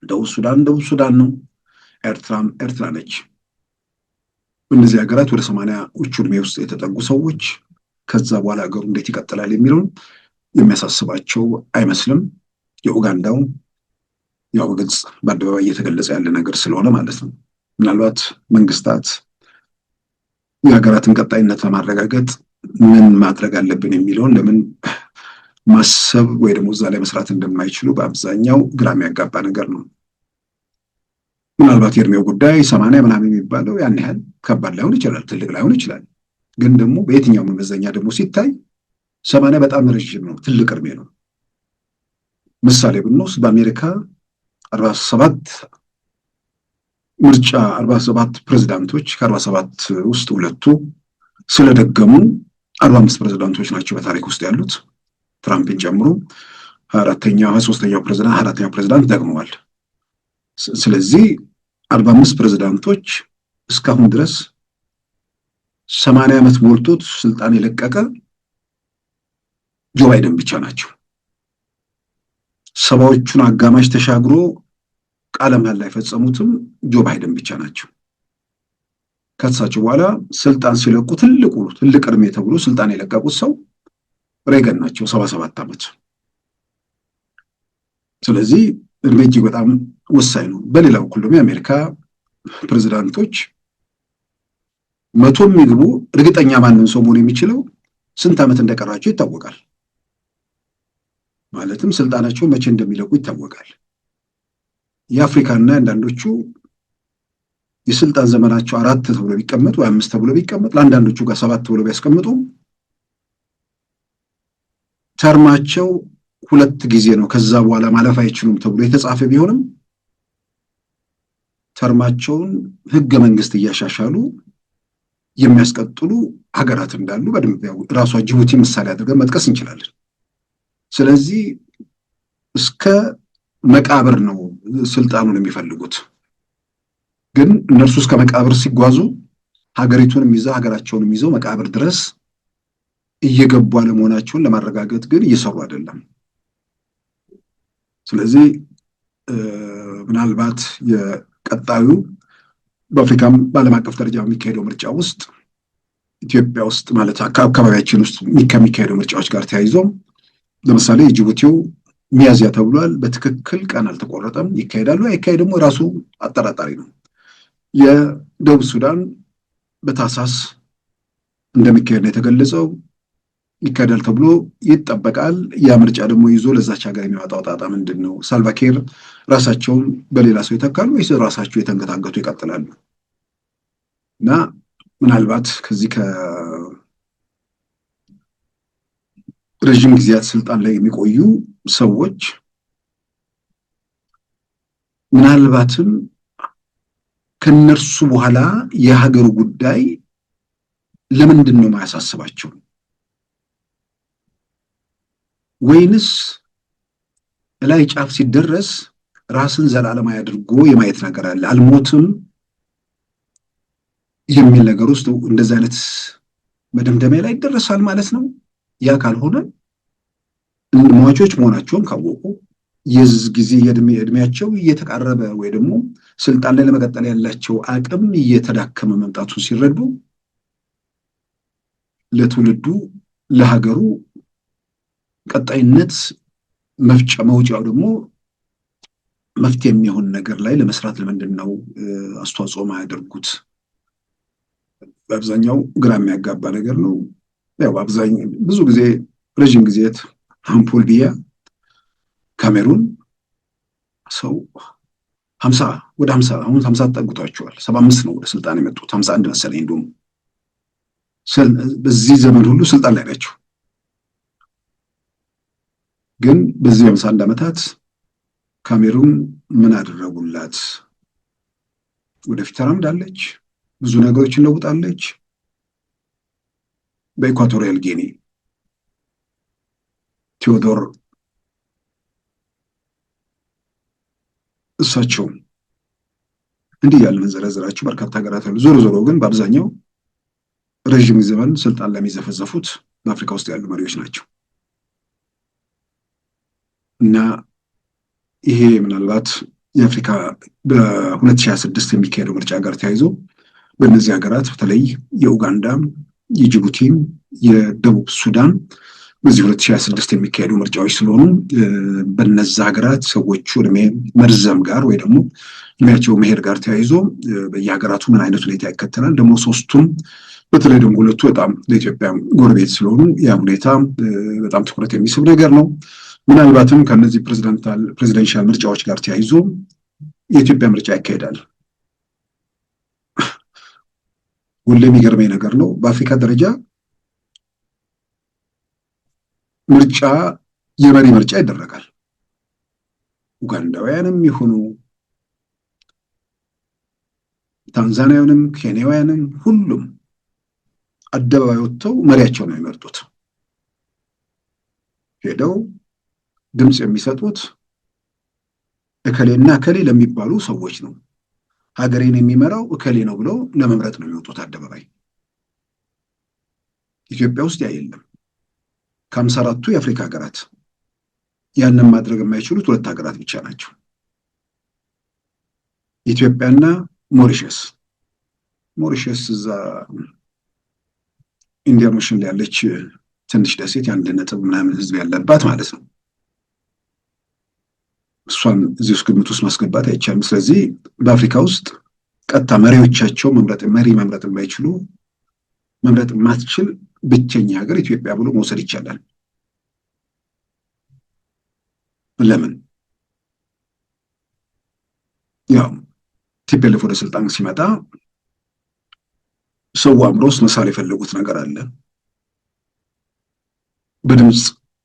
ደቡብ ሱዳን ነው፣ ኤርትራም ኤርትራ ነች። እነዚህ ሀገራት ወደ 80ዎቹ ዕድሜ ውስጥ የተጠጉ ሰዎች ከዛ በኋላ ሀገሩ እንዴት ይቀጥላል የሚለውን የሚያሳስባቸው አይመስልም። የኡጋንዳው ያው በግልጽ በአደባባይ እየተገለጸ ያለ ነገር ስለሆነ ማለት ነው። ምናልባት መንግስታት የሀገራትን ቀጣይነት ለማረጋገጥ ምን ማድረግ አለብን የሚለውን ለምን ማሰብ ወይ ደግሞ እዛ ላይ መስራት እንደማይችሉ በአብዛኛው ግራ የሚያጋባ ነገር ነው። ምናልባት የእድሜው ጉዳይ 80 ምናምን የሚባለው ያን ያህል ከባድ ላይሆን ይችላል፣ ትልቅ ላይሆን ይችላል። ግን ደግሞ በየትኛው መመዘኛ ደግሞ ሲታይ 80 በጣም ረዥም ነው፣ ትልቅ እድሜ ነው። ምሳሌ ብንወስድ በአሜሪካ 47 ፕሬዝዳንቶች ከ47 ውስጥ ሁለቱ ስለደገሙ 45 ፕሬዝዳንቶች ናቸው በታሪክ ውስጥ ያሉት ትራምፕን ጨምሮ። 23ኛው ፕሬዝዳንት ደግመዋል። ስለዚህ 45 ፕሬዝዳንቶች እስካሁን ድረስ 80 ዓመት ሞልቶት ስልጣን የለቀቀ ጆ ባይደን ብቻ ናቸው። 70ዎቹን አጋማሽ ተሻግሮ ቃለ መሃላ የፈጸሙትም ጆ ባይደን ብቻ ናቸው። ከሳቸው በኋላ ስልጣን ሲለቁ ትልቅ እድሜ ተብሎ ስልጣን የለቀቁት ሰው ሬገን ናቸው፣ 77 ዓመት። ስለዚህ እድሜ እጅግ በጣም ወሳኝ ነው። በሌላ በኩል ደግሞ የአሜሪካ ፕሬዝዳንቶች 100 የሚግቡ እርግጠኛ ማንም ሰው መሆን የሚችለው ስንት ዓመት እንደቀራቸው ይታወቃል። ማለትም ስልጣናቸው መቼ እንደሚለቁ ይታወቃል። የአፍሪካና አንዳንዶቹ የስልጣን ዘመናቸው 4 ተብሎ ቢቀመጥ ወይ 5 ተብሎ ቢቀመጥ ለአንዳንዶቹ ጋር 7 ተብሎ ቢያስቀምጡ ተርማቸው 2 ጊዜ ነው፣ ከዛ በኋላ ማለፍ አይችሉም ተብሎ የተጻፈ ቢሆንም ተርማቸውን ህገ መንግስት እያሻሻሉ የሚያስቀጥሉ ሀገራት እንዳሉ በደንብ ራሷ ጅቡቲ ምሳሌ አድርገን መጥቀስ እንችላለን። ስለዚህ እስከ መቃብር ነው ስልጣኑን የሚፈልጉት። ግን እነርሱ እስከ መቃብር ሲጓዙ ሀገሪቱንም ይዘው ሀገራቸውንም ይዘው መቃብር ድረስ እየገቡ አለመሆናቸውን ለማረጋገጥ ግን እየሰሩ አይደለም። ስለዚህ ምናልባት የቀጣዩ በአፍሪካም በዓለም አቀፍ ደረጃ የሚካሄደው ምርጫ ውስጥ ኢትዮጵያ ውስጥ ማለት አካባቢያችን ውስጥ ከሚካሄደው ምርጫዎች ጋር ተያይዞ ለምሳሌ የጅቡቲው ሚያዝያ ተብሏል። በትክክል ቀን አልተቆረጠም። ይካሄዳሉ አይካሄድም ራሱ አጠራጣሪ ነው። የደቡብ ሱዳን በታህሳስ እንደሚካሄድ ነው የተገለጸው። ይካሄዳል ተብሎ ይጠበቃል። ያ ምርጫ ደግሞ ይዞ ለዛች ሀገር የሚያወጣው ጣጣ ምንድን ነው? ሳልቫኪር ራሳቸውን በሌላ ሰው ይተካሉ ወይስ ራሳቸው የተንገታገቱ ይቀጥላሉ? እና ምናልባት ከዚህ ከረዥም ጊዜያት ስልጣን ላይ የሚቆዩ ሰዎች ምናልባትም ከነርሱ በኋላ የሀገሩ ጉዳይ ለምንድን ነው የማያሳስባቸው? ወይንስ ላይ ጫፍ ሲደረስ ራስን ዘላለማዊ አድርጎ የማየት ነገር አለ። አልሞትም የሚል ነገር ውስጥ እንደዚህ አይነት መደምደሚያ ላይ ይደረሳል ማለት ነው። ያ ካልሆነ ሟቾች መሆናቸውን ካወቁ የዚህ ጊዜ እድሜያቸው እየተቃረበ ወይ ደግሞ ስልጣን ላይ ለመቀጠል ያላቸው አቅም እየተዳከመ መምጣቱን ሲረዱ ለትውልዱ ለሀገሩ ቀጣይነት መውጫው ደግሞ መፍትሄ የሚሆን ነገር ላይ ለመስራት ለምንድን ነው አስተዋጽኦ ማያደርጉት? በአብዛኛው ግራ የሚያጋባ ነገር ነው። ያው በአብዛኛው ብዙ ጊዜ ረዥም ጊዜ ፖል ቢያ ካሜሩን ሰው 50 ወደ 50 አሁን 50 ተጠግቷቸዋል። 75 ነው ወደ ስልጣን የመጡት 51 መሰለኝ። እንደውም በዚህ ዘመን ሁሉ ስልጣን ላይ ናቸው። ግን በዚህ 51 ዓመታት ካሜሩን ምን አደረጉላት? ወደፊት ተራምዳለች፣ ብዙ ነገሮችን ለውጣለች። በኢኳቶሪያል ጊኒ ቴዎዶር እሳቸው እንዲህ ያለ መንዘረዘራቸው በርካታ ሀገራት አሉ። ዞሮ ዞሮ ግን በአብዛኛው ረዥም ዘመን ስልጣን ላይ የሚዘፈዘፉት በአፍሪካ ውስጥ ያሉ መሪዎች ናቸው እና ይሄ ምናልባት የአፍሪካ በ2026 የሚካሄደው ምርጫ ጋር ተያይዞ በእነዚህ ሀገራት በተለይ የኡጋንዳ፣ የጅቡቲ፣ የደቡብ ሱዳን በዚህ 2026 የሚካሄዱ ምርጫዎች ስለሆኑ በነዛ ሀገራት ሰዎቹ እድሜ መርዘም ጋር ወይ ደግሞ እድሜያቸው መሄድ ጋር ተያይዞ በየሀገራቱ ምን አይነት ሁኔታ ይከተላል? ደግሞ ሶስቱም በተለይ ደግሞ ሁለቱ በጣም ለኢትዮጵያ ጎረቤት ስለሆኑ ያ ሁኔታ በጣም ትኩረት የሚስብ ነገር ነው። ምናልባትም ከነዚህ ፕሬዚደንሻል ምርጫዎች ጋር ተያይዞ የኢትዮጵያ ምርጫ ይካሄዳል። ሁሌ የሚገርመኝ ነገር ነው። በአፍሪካ ደረጃ ምርጫ የመሪ ምርጫ ይደረጋል። ኡጋንዳውያንም ይሁኑ ታንዛኒያውያንም ኬንያውያንም ሁሉም አደባባይ ወጥተው መሪያቸው ነው የሚመርጡት። ሄደው ድምፅ የሚሰጡት እከሌና እከሌ ለሚባሉ ሰዎች ነው። ሀገሬን የሚመራው እከሌ ነው ብለው ለመምረጥ ነው የሚወጡት አደባባይ። ኢትዮጵያ ውስጥ ያ የለም። ከ54ቱ የአፍሪካ ሀገራት ያንን ማድረግ የማይችሉት 2 ሀገራት ብቻ ናቸው፣ ኢትዮጵያና ሞሪሸስ። ሞሪሸስ እዛ ኢንዲያን ኦሽን ላይ ያለች ትንሽ ደሴት የ1.ምናምን ህዝብ ያለባት ማለት ነው። እሷን እዚህ ውስጥ ግምት ውስጥ ማስገባት አይቻልም። ስለዚህ በአፍሪካ ውስጥ ቀጥታ መሪዎቻቸው መሪ መምረጥ የማይችሉ መምረጥ የማትችል ብቸኛ ሀገር ኢትዮጵያ ብሎ መውሰድ ይቻላል። ለምን? ያው ቲፒኤልኤፍ ወደ ስልጣን ሲመጣ ሰው አእምሮ ውስጥ መሳል የፈለጉት ነገር አለ። በድምፅ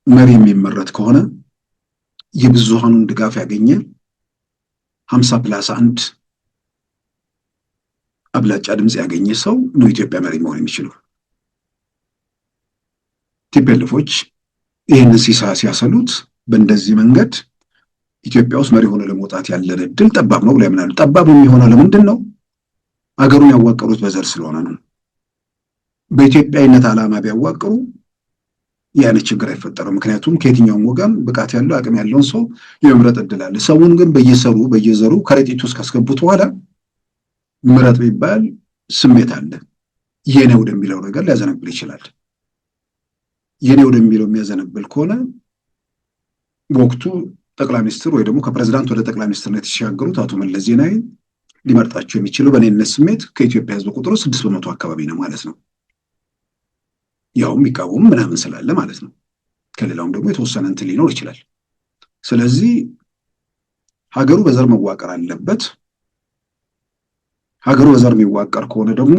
መሪ የሚመረጥ ከሆነ የብዙሃኑን ድጋፍ ያገኘ 50+1 አብላጫ ድምፅ ያገኘ ሰው ነው ኢትዮጵያ መሪ መሆን የሚችለው። ቲፒኤልኤፎች ይህንን ሲያሰሉት በእንደዚህ መንገድ ኢትዮጵያ ውስጥ መሪ ሆኖ ለመውጣት ያለን እድል ጠባብ ነው ብለው ያምናሉ። ጠባብ የሚሆነው ለምንድን ነው? አገሩን ያዋቀሩት በዘር ስለሆነ ነው። በኢትዮጵያዊነት ዓላማ ቢያዋቅሩ ያንን ችግር አይፈጠረም። ምክንያቱም ከየትኛውም ወገን ብቃት ያለው አቅም ያለውን ሰው የመምረጥ እድል አለ። ሰውን ግን በየዘሩ ከረጢት ውስጥ ካስገቡት በኋላ ምረጥ ቢባል ስሜት አለ። የኔ ወደሚለው ነገር ሊያዘነብል ይችላል። የኔ ወደሚለው የሚያዘነብል ከሆነ በወቅቱ ጠቅላይ ሚኒስትር ወይ ደግሞ ከፕሬዝዳንት ወደ ጠቅላይ ሚኒስትርነት የተሻገሩት አቶ መለስ ዜናዊ ሊመርጣቸው የሚችለው በእኔነት ስሜት ከኢትዮጵያ ሕዝብ ቁጥሩ 6% አካባቢ ነው ማለት ነው። ያውም የሚቃወሙ ምናምን ስላለ ማለት ነው። ከሌላውም ደግሞ የተወሰነ እንትን ሊኖር ይችላል። ስለዚህ ሀገሩ በዘር መዋቀር አለበት። ሀገሩ በዘር የሚዋቀር ከሆነ ደግሞ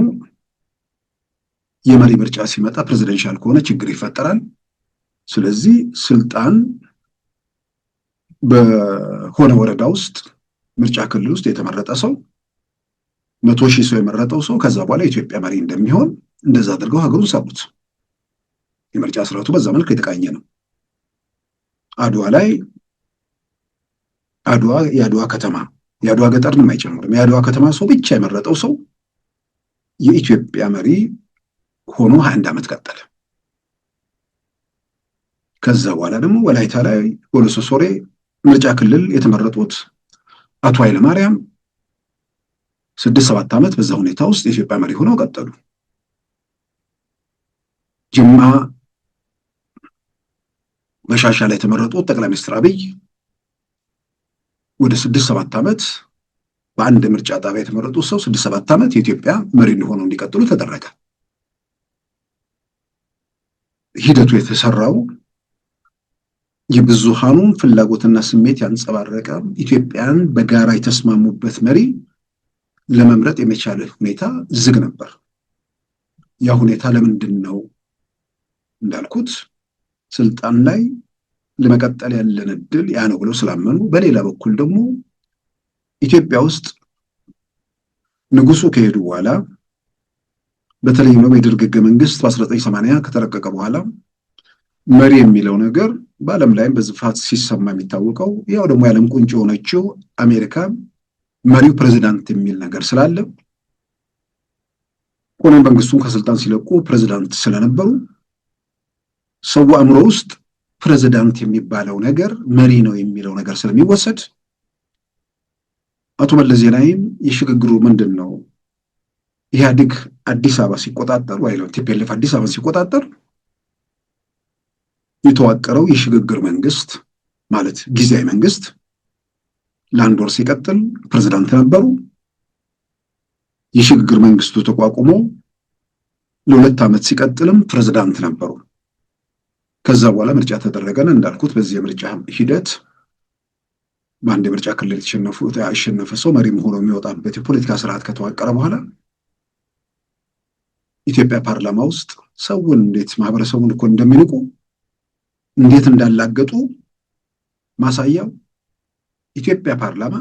የመሪ ምርጫ ሲመጣ ፕሬዚደንሻል ከሆነ ችግር ይፈጠራል። ስለዚህ ስልጣን በሆነ ወረዳ ውስጥ ምርጫ ክልል ውስጥ የተመረጠ ሰው 100,000 ሰው የመረጠው ሰው ከዛ በኋላ የኢትዮጵያ መሪ እንደሚሆን እንደዛ አድርገው ሀገሩን ሰሩት። የምርጫ ስርዓቱ በዛ መልክ የተቃኘ ነው። የአድዋ ከተማ የአድዋ ገጠርንም አይጨምርም። የአድዋ ከተማ ሰው ብቻ የመረጠው ሰው የኢትዮጵያ መሪ ሆኖ 21 ዓመት ቀጠለ። ከዛ በኋላ ደግሞ ወላይታ ላይ ወለሶ ሶሬ ምርጫ ክልል የተመረጡት አቶ ኃይለማርያም 6-7 ዓመት በዛ ሁኔታ ውስጥ የኢትዮጵያ መሪ ሆነው ቀጠሉ። ጅማ በሻሻ ላይ የተመረጡት ጠቅላይ ሚኒስትር አብይ ወደ 6-7 ዓመት በአንድ ምርጫ ጣቢያ የተመረጡት ሰው 6-7 ዓመት የኢትዮጵያ መሪ ሆነው እንዲቀጥሉ ተደረገ። ሂደቱ የተሰራው የብዙሃኑን ፍላጎትና ስሜት ያንጸባረቀ ኢትዮጵያን በጋራ የተስማሙበት መሪ ለመምረጥ የመቻል ሁኔታ ዝግ ነበር። ያ ሁኔታ ለምንድን ነው እንዳልኩት ስልጣን ላይ ለመቀጠል ያለን እድል ያ ነው ብለው ስላመኑ፣ በሌላ በኩል ደግሞ ኢትዮጵያ ውስጥ ንጉሱ ከሄዱ በኋላ በተለይም ነው የደርግ ሕገ መንግስት በ1980 ከተረቀቀ በኋላ መሪ የሚለው ነገር በዓለም ላይም በስፋት ሲሰማ የሚታወቀው ያው ደግሞ የዓለም ቁንጮ የሆነችው አሜሪካ መሪው ፕሬዚዳንት የሚል ነገር ስላለ ኮሎኔል መንግስቱን ከስልጣን ሲለቁ ፕሬዚዳንት ስለነበሩ ሰው አእምሮ ውስጥ ፕሬዚዳንት የሚባለው ነገር መሪ ነው የሚለው ነገር ስለሚወሰድ አቶ መለስ ዜናዊም የሽግግሩ ምንድን ነው ኢህአዴግ አዲስ አበባ ሲቆጣጠር ወይ ቲፒኤልኤፍ አዲስ አበባ ሲቆጣጠር የተዋቀረው የሽግግር መንግስት ማለት ጊዜያዊ መንግስት ለአንድ ወር ሲቀጥል ፕሬዝዳንት ነበሩ። የሽግግር መንግስቱ ተቋቁሞ ለ2 ዓመት ሲቀጥልም ፕሬዝዳንት ነበሩ። ከዛ በኋላ ምርጫ ተደረገና እንዳልኩት በዚህ የምርጫ ሂደት በአንድ የምርጫ ክልል ያሸነፈ ሰው መሪ ሆኖ የሚወጣበት የፖለቲካ ስርዓት ከተዋቀረ በኋላ ኢትዮጵያ ፓርላማ ውስጥ ሰውን እንዴት ማህበረሰቡን እኮ እንደሚንቁ እንዴት እንዳላገጡ ማሳያው ኢትዮጵያ ፓርላማ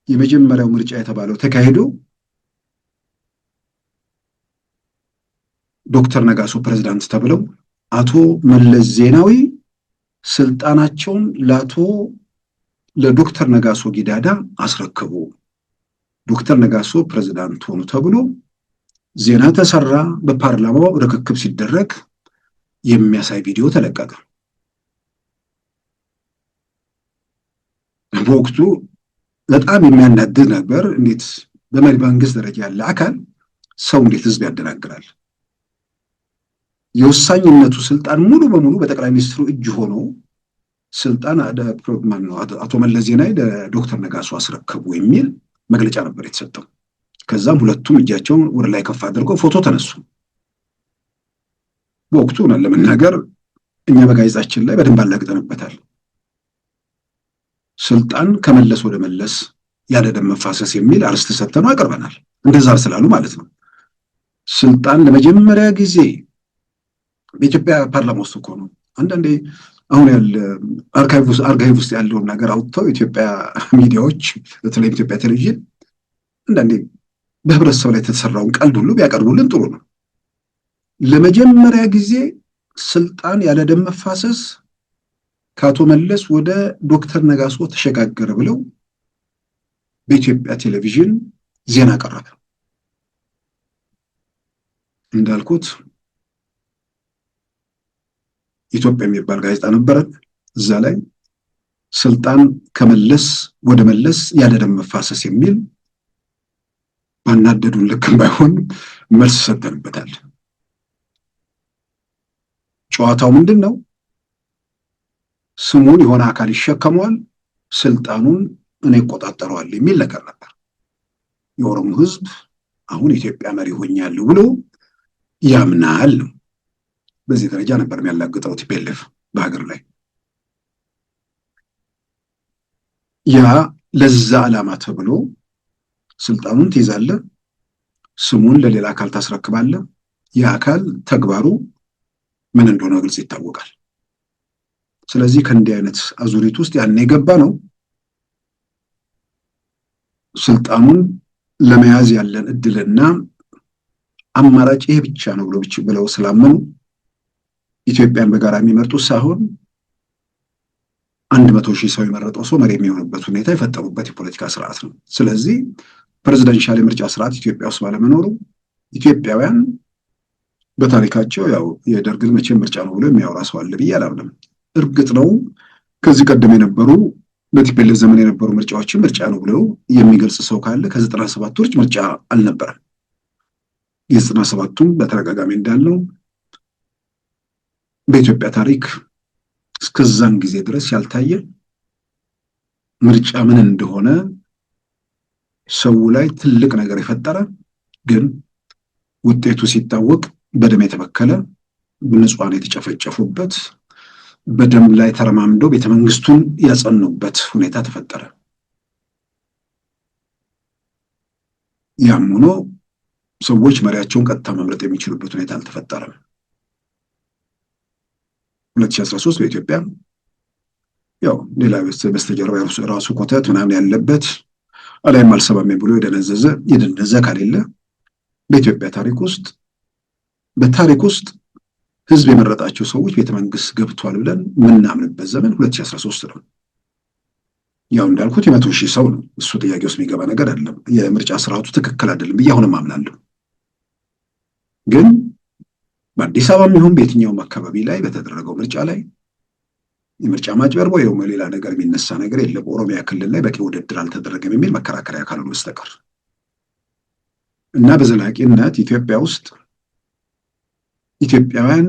የመጀመሪያው ምርጫ የተባለው ተካሂዶ ዶክተር ነጋሶ ፕሬዝዳንት ተብለው አቶ መለስ ዜናዊ ስልጣናቸውን ለዶክተር ነጋሶ ጊዳዳ አስረከቡ። ዶክተር ነጋሶ ፕሬዝዳንት ሆኑ ተብሎ ዜና ተሰራ። በፓርላማው ርክክብ ሲደረግ የሚያሳይ ቪዲዮ ተለቀቀ። በወቅቱ በጣም የሚያናድድ ነበር። እንዴት በመሪ መንግስት ደረጃ ያለ አካል ሰው እንዴት ህዝብ ያደናግራል? የወሳኝነቱ ስልጣን ሙሉ በሙሉ በጠቅላይ ሚኒስትሩ እጅ ሆኖ ስልጣን አቶ መለስ ዜናዊ ለዶክተር ነጋሶ አስረከቡ የሚል መግለጫ ነበር የተሰጠው። ከዛም ሁለቱም እጃቸውን ወደ ላይ ከፍ አድርገው ፎቶ ተነሱ። በወቅቱ ለመናገር እኛ በጋዜጣችን ላይ በደንብ አላግጠንበታል። ስልጣን ከመለስ ወደ መለስ ያለ ደም መፋሰስ የሚል አርስት ሰጥተነው አቅርበናል። እንደዛ ስላሉ ማለት ነው። ስልጣን ለመጀመሪያ ጊዜ በኢትዮጵያ ፓርላማ ውስጥ እኮ ነው። አንዳንዴ አሁን ያለ አርካይቭ ውስጥ ያለውን ነገር አውጥተው ኢትዮጵያ ሚዲያዎች በተለይ ኢትዮጵያ ቴሌቪዥን አንዳንዴ በህብረተሰቡ ላይ የተሰራውን ቀልድ ሁሉ ቢያቀርቡልን ጥሩ ነው። ለመጀመሪያ ጊዜ ስልጣን ያለ ደም መፋሰስ ከአቶ መለስ ወደ ዶክተር ነጋሶ ተሸጋገረ ብለው በኢትዮጵያ ቴሌቪዥን ዜና ቀረበ። እንዳልኩት ኢትዮጵያ የሚባል ጋዜጣ ነበረ። እዛ ላይ ስልጣን ከመለስ ወደ መለስ ያለ ደም መፋሰስ የሚል ባናደዱን ልክም ባይሆን መልስ ሰጥተንበታል። ጨዋታው ምንድን ነው? ስሙን የሆነ አካል ይሸከመዋል፣ ስልጣኑን እኔ እቆጣጠረዋል የሚል ነገር ነበር። የኦሮሞ ህዝብ አሁን ኢትዮጵያ መሪ ሆኛለሁ ብሎ ያምናል ነው። በዚህ ደረጃ ነበር የሚያላግጠው ቲፒኤልኤፍ በሀገር ላይ። ያ ለዛ ዓላማ ተብሎ ስልጣኑን ትይዛለህ፣ ስሙን ለሌላ አካል ታስረክባለህ። ያ አካል ተግባሩ ምን እንደሆነ ግልጽ ይታወቃል። ስለዚህ ከእንዲህ አይነት አዙሪት ውስጥ ያን የገባ ነው። ስልጣኑን ለመያዝ ያለን እድልና አማራጭ ይሄ ብቻ ነው ብለው ስላመኑ ኢትዮጵያን በጋራ የሚመርጡት ሳይሆን 100,000 ሰው የመረጠው ሰው መሪ የሚሆንበት ሁኔታ የፈጠሩበት የፖለቲካ ስርዓት ነው። ስለዚህ ፕሬዚደንሻል የምርጫ ስርዓት ኢትዮጵያ ውስጥ ባለመኖሩ ኢትዮጵያውያን በታሪካቸው ያው የደርግን መቼ ምርጫ ነው ብሎ የሚያወራ ሰው አለ ብዬ አላምንም። እርግጥ ነው ከዚህ ቀደም የነበሩ በቲፒኤልኤፍ ዘመን የነበሩ ምርጫዎችን ምርጫ ነው ብለው የሚገልጽ ሰው ካለ ከ97 ውጭ ምርጫ አልነበረም። የ97ቱም በተደጋጋሚ እንዳለው በኢትዮጵያ ታሪክ እስከዛን ጊዜ ድረስ ያልታየ ምርጫ ምን እንደሆነ ሰው ላይ ትልቅ ነገር የፈጠረ ግን ውጤቱ ሲታወቅ በደም የተበከለ ንጹሃን የተጨፈጨፉበት በደም ላይ ተረማምደው ቤተመንግስቱን ያጸኑበት ሁኔታ ተፈጠረ። ያም ሆኖ ሰዎች መሪያቸውን ቀጥታ መምረጥ የሚችሉበት ሁኔታ አልተፈጠረም። 2013 በኢትዮጵያ ያው ሌላ በስተጀርባ ራሱ ኮተት ምናምን ያለበት አላይም አልሰማም ብሎ የደነዘዘ ካሌለ በኢትዮጵያ ታሪክ ውስጥ ህዝብ የመረጣቸው ሰዎች ቤተመንግስት ገብቷል ብለን ምናምንበት ዘመን 2013 ነው። ያው እንዳልኩት የ100,000 ሰው ነው። እሱ ጥያቄ ውስጥ የሚገባ ነገር አይደለም። የምርጫ ስርዓቱ ትክክል አይደለም ብዬ አሁንም አምናለሁ። ግን በአዲስ አበባም ይሁን በየትኛውም አካባቢ ላይ በተደረገው ምርጫ ላይ የምርጫ ማጭበርበር ወይም ሌላ ነገር የሚነሳ ነገር የለም። በኦሮሚያ ክልል ላይ በቂ ውድድር አልተደረገም የሚል መከራከሪያ ካልሆነ በስተቀር እና በዘላቂነት ኢትዮጵያ ውስጥ ኢትዮጵያውያን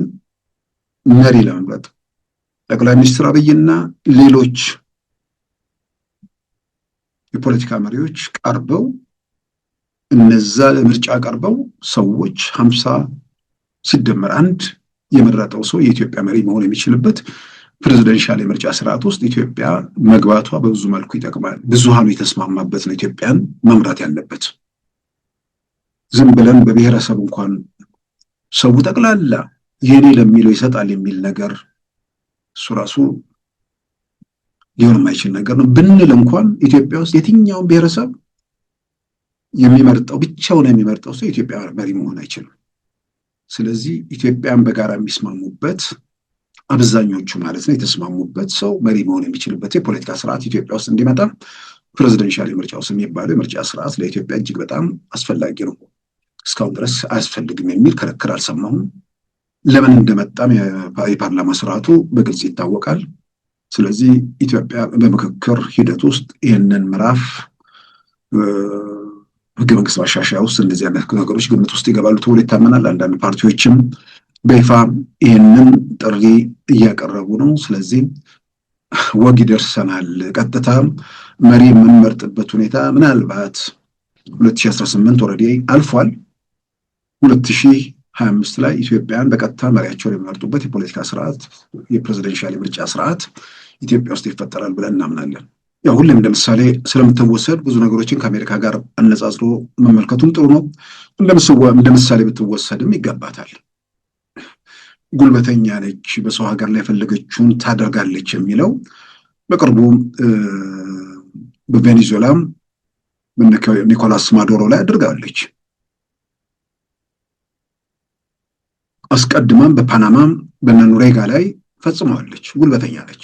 መሪ ለመምረጥ ጠቅላይ ሚኒስትር አብይና ሌሎች የፖለቲካ መሪዎች ቀርበው እነዛ ለምርጫ ቀርበው ሰዎች 50 ሲደመር 1 የመረጠው ሰው የኢትዮጵያ መሪ መሆን የሚችልበት ፕሬዚደንሻል የምርጫ ስርዓት ውስጥ ኢትዮጵያ መግባቷ በብዙ መልኩ ይጠቅማል። ብዙሃኑ የተስማማበት ነው ኢትዮጵያን መምራት ያለበት። ዝም ብለን በብሔረሰብ እንኳን ሰው ጠቅላላ የኔ ለሚለው ይሰጣል የሚል ነገር እሱ ራሱ ሊሆን የማይችል ነገር ነው ብንል እንኳን ኢትዮጵያ ውስጥ የትኛውን ብሔረሰብ የሚመርጠው ብቻውን የሚመርጠው ሰው የኢትዮጵያ መሪ መሆን አይችልም። ስለዚህ ኢትዮጵያን በጋራ የሚስማሙበት አብዛኞቹ ማለት ነው የተስማሙበት ሰው መሪ መሆን የሚችልበት የፖለቲካ ስርዓት ኢትዮጵያ ውስጥ እንዲመጣ ፕሬዚደንሻል የምርጫ ውስጥ የሚባለው የምርጫ ስርዓት ለኢትዮጵያ እጅግ በጣም አስፈላጊ ነው። እስካሁን ድረስ አያስፈልግም የሚል ክርክር አልሰማሁም። ለምን እንደመጣም የፓርላማ ስርዓቱ በግልጽ ይታወቃል። ስለዚህ ኢትዮጵያ በምክክር ሂደት ውስጥ ይህንን ምዕራፍ ህገ መንግስት ማሻሻያ ውስጥ እንደዚህ አይነት ነገሮች ግምት ውስጥ ይገባሉ ተብሎ ይታመናል። አንዳንድ ፓርቲዎችም በይፋ ይህንን ጥሪ እያቀረቡ ነው። ስለዚህ ወግ ይደርሰናል። ቀጥታ መሪ የምንመርጥበት ሁኔታ ምናልባት 2018 ኦልሬዲ አልፏል። 2025 ላይ ኢትዮጵያን በቀጥታ መሪያቸውን የሚመርጡበት የፖለቲካ ስርዓት የፕሬዚደንሻል የምርጫ ስርዓት ኢትዮጵያ ውስጥ ይፈጠራል ብለን እናምናለን። ያው ሁሌም እንደምሳሌ ስለምትወሰድ ብዙ ነገሮችን ከአሜሪካ ጋር አነጻጽሮ መመልከቱም ጥሩ ነው። እንደምሳሌ ብትወሰድም ይገባታል። ጉልበተኛ ነች፣ በሰው ሀገር ላይ የፈለገችውን ታደርጋለች የሚለው በቅርቡ በቬኔዙዌላም ኒኮላስ ማዱሮ ላይ አድርጋለች። አስቀድማም በፓናማም በኖሬጋ ላይ ፈጽመዋለች። ጉልበተኛ ነች።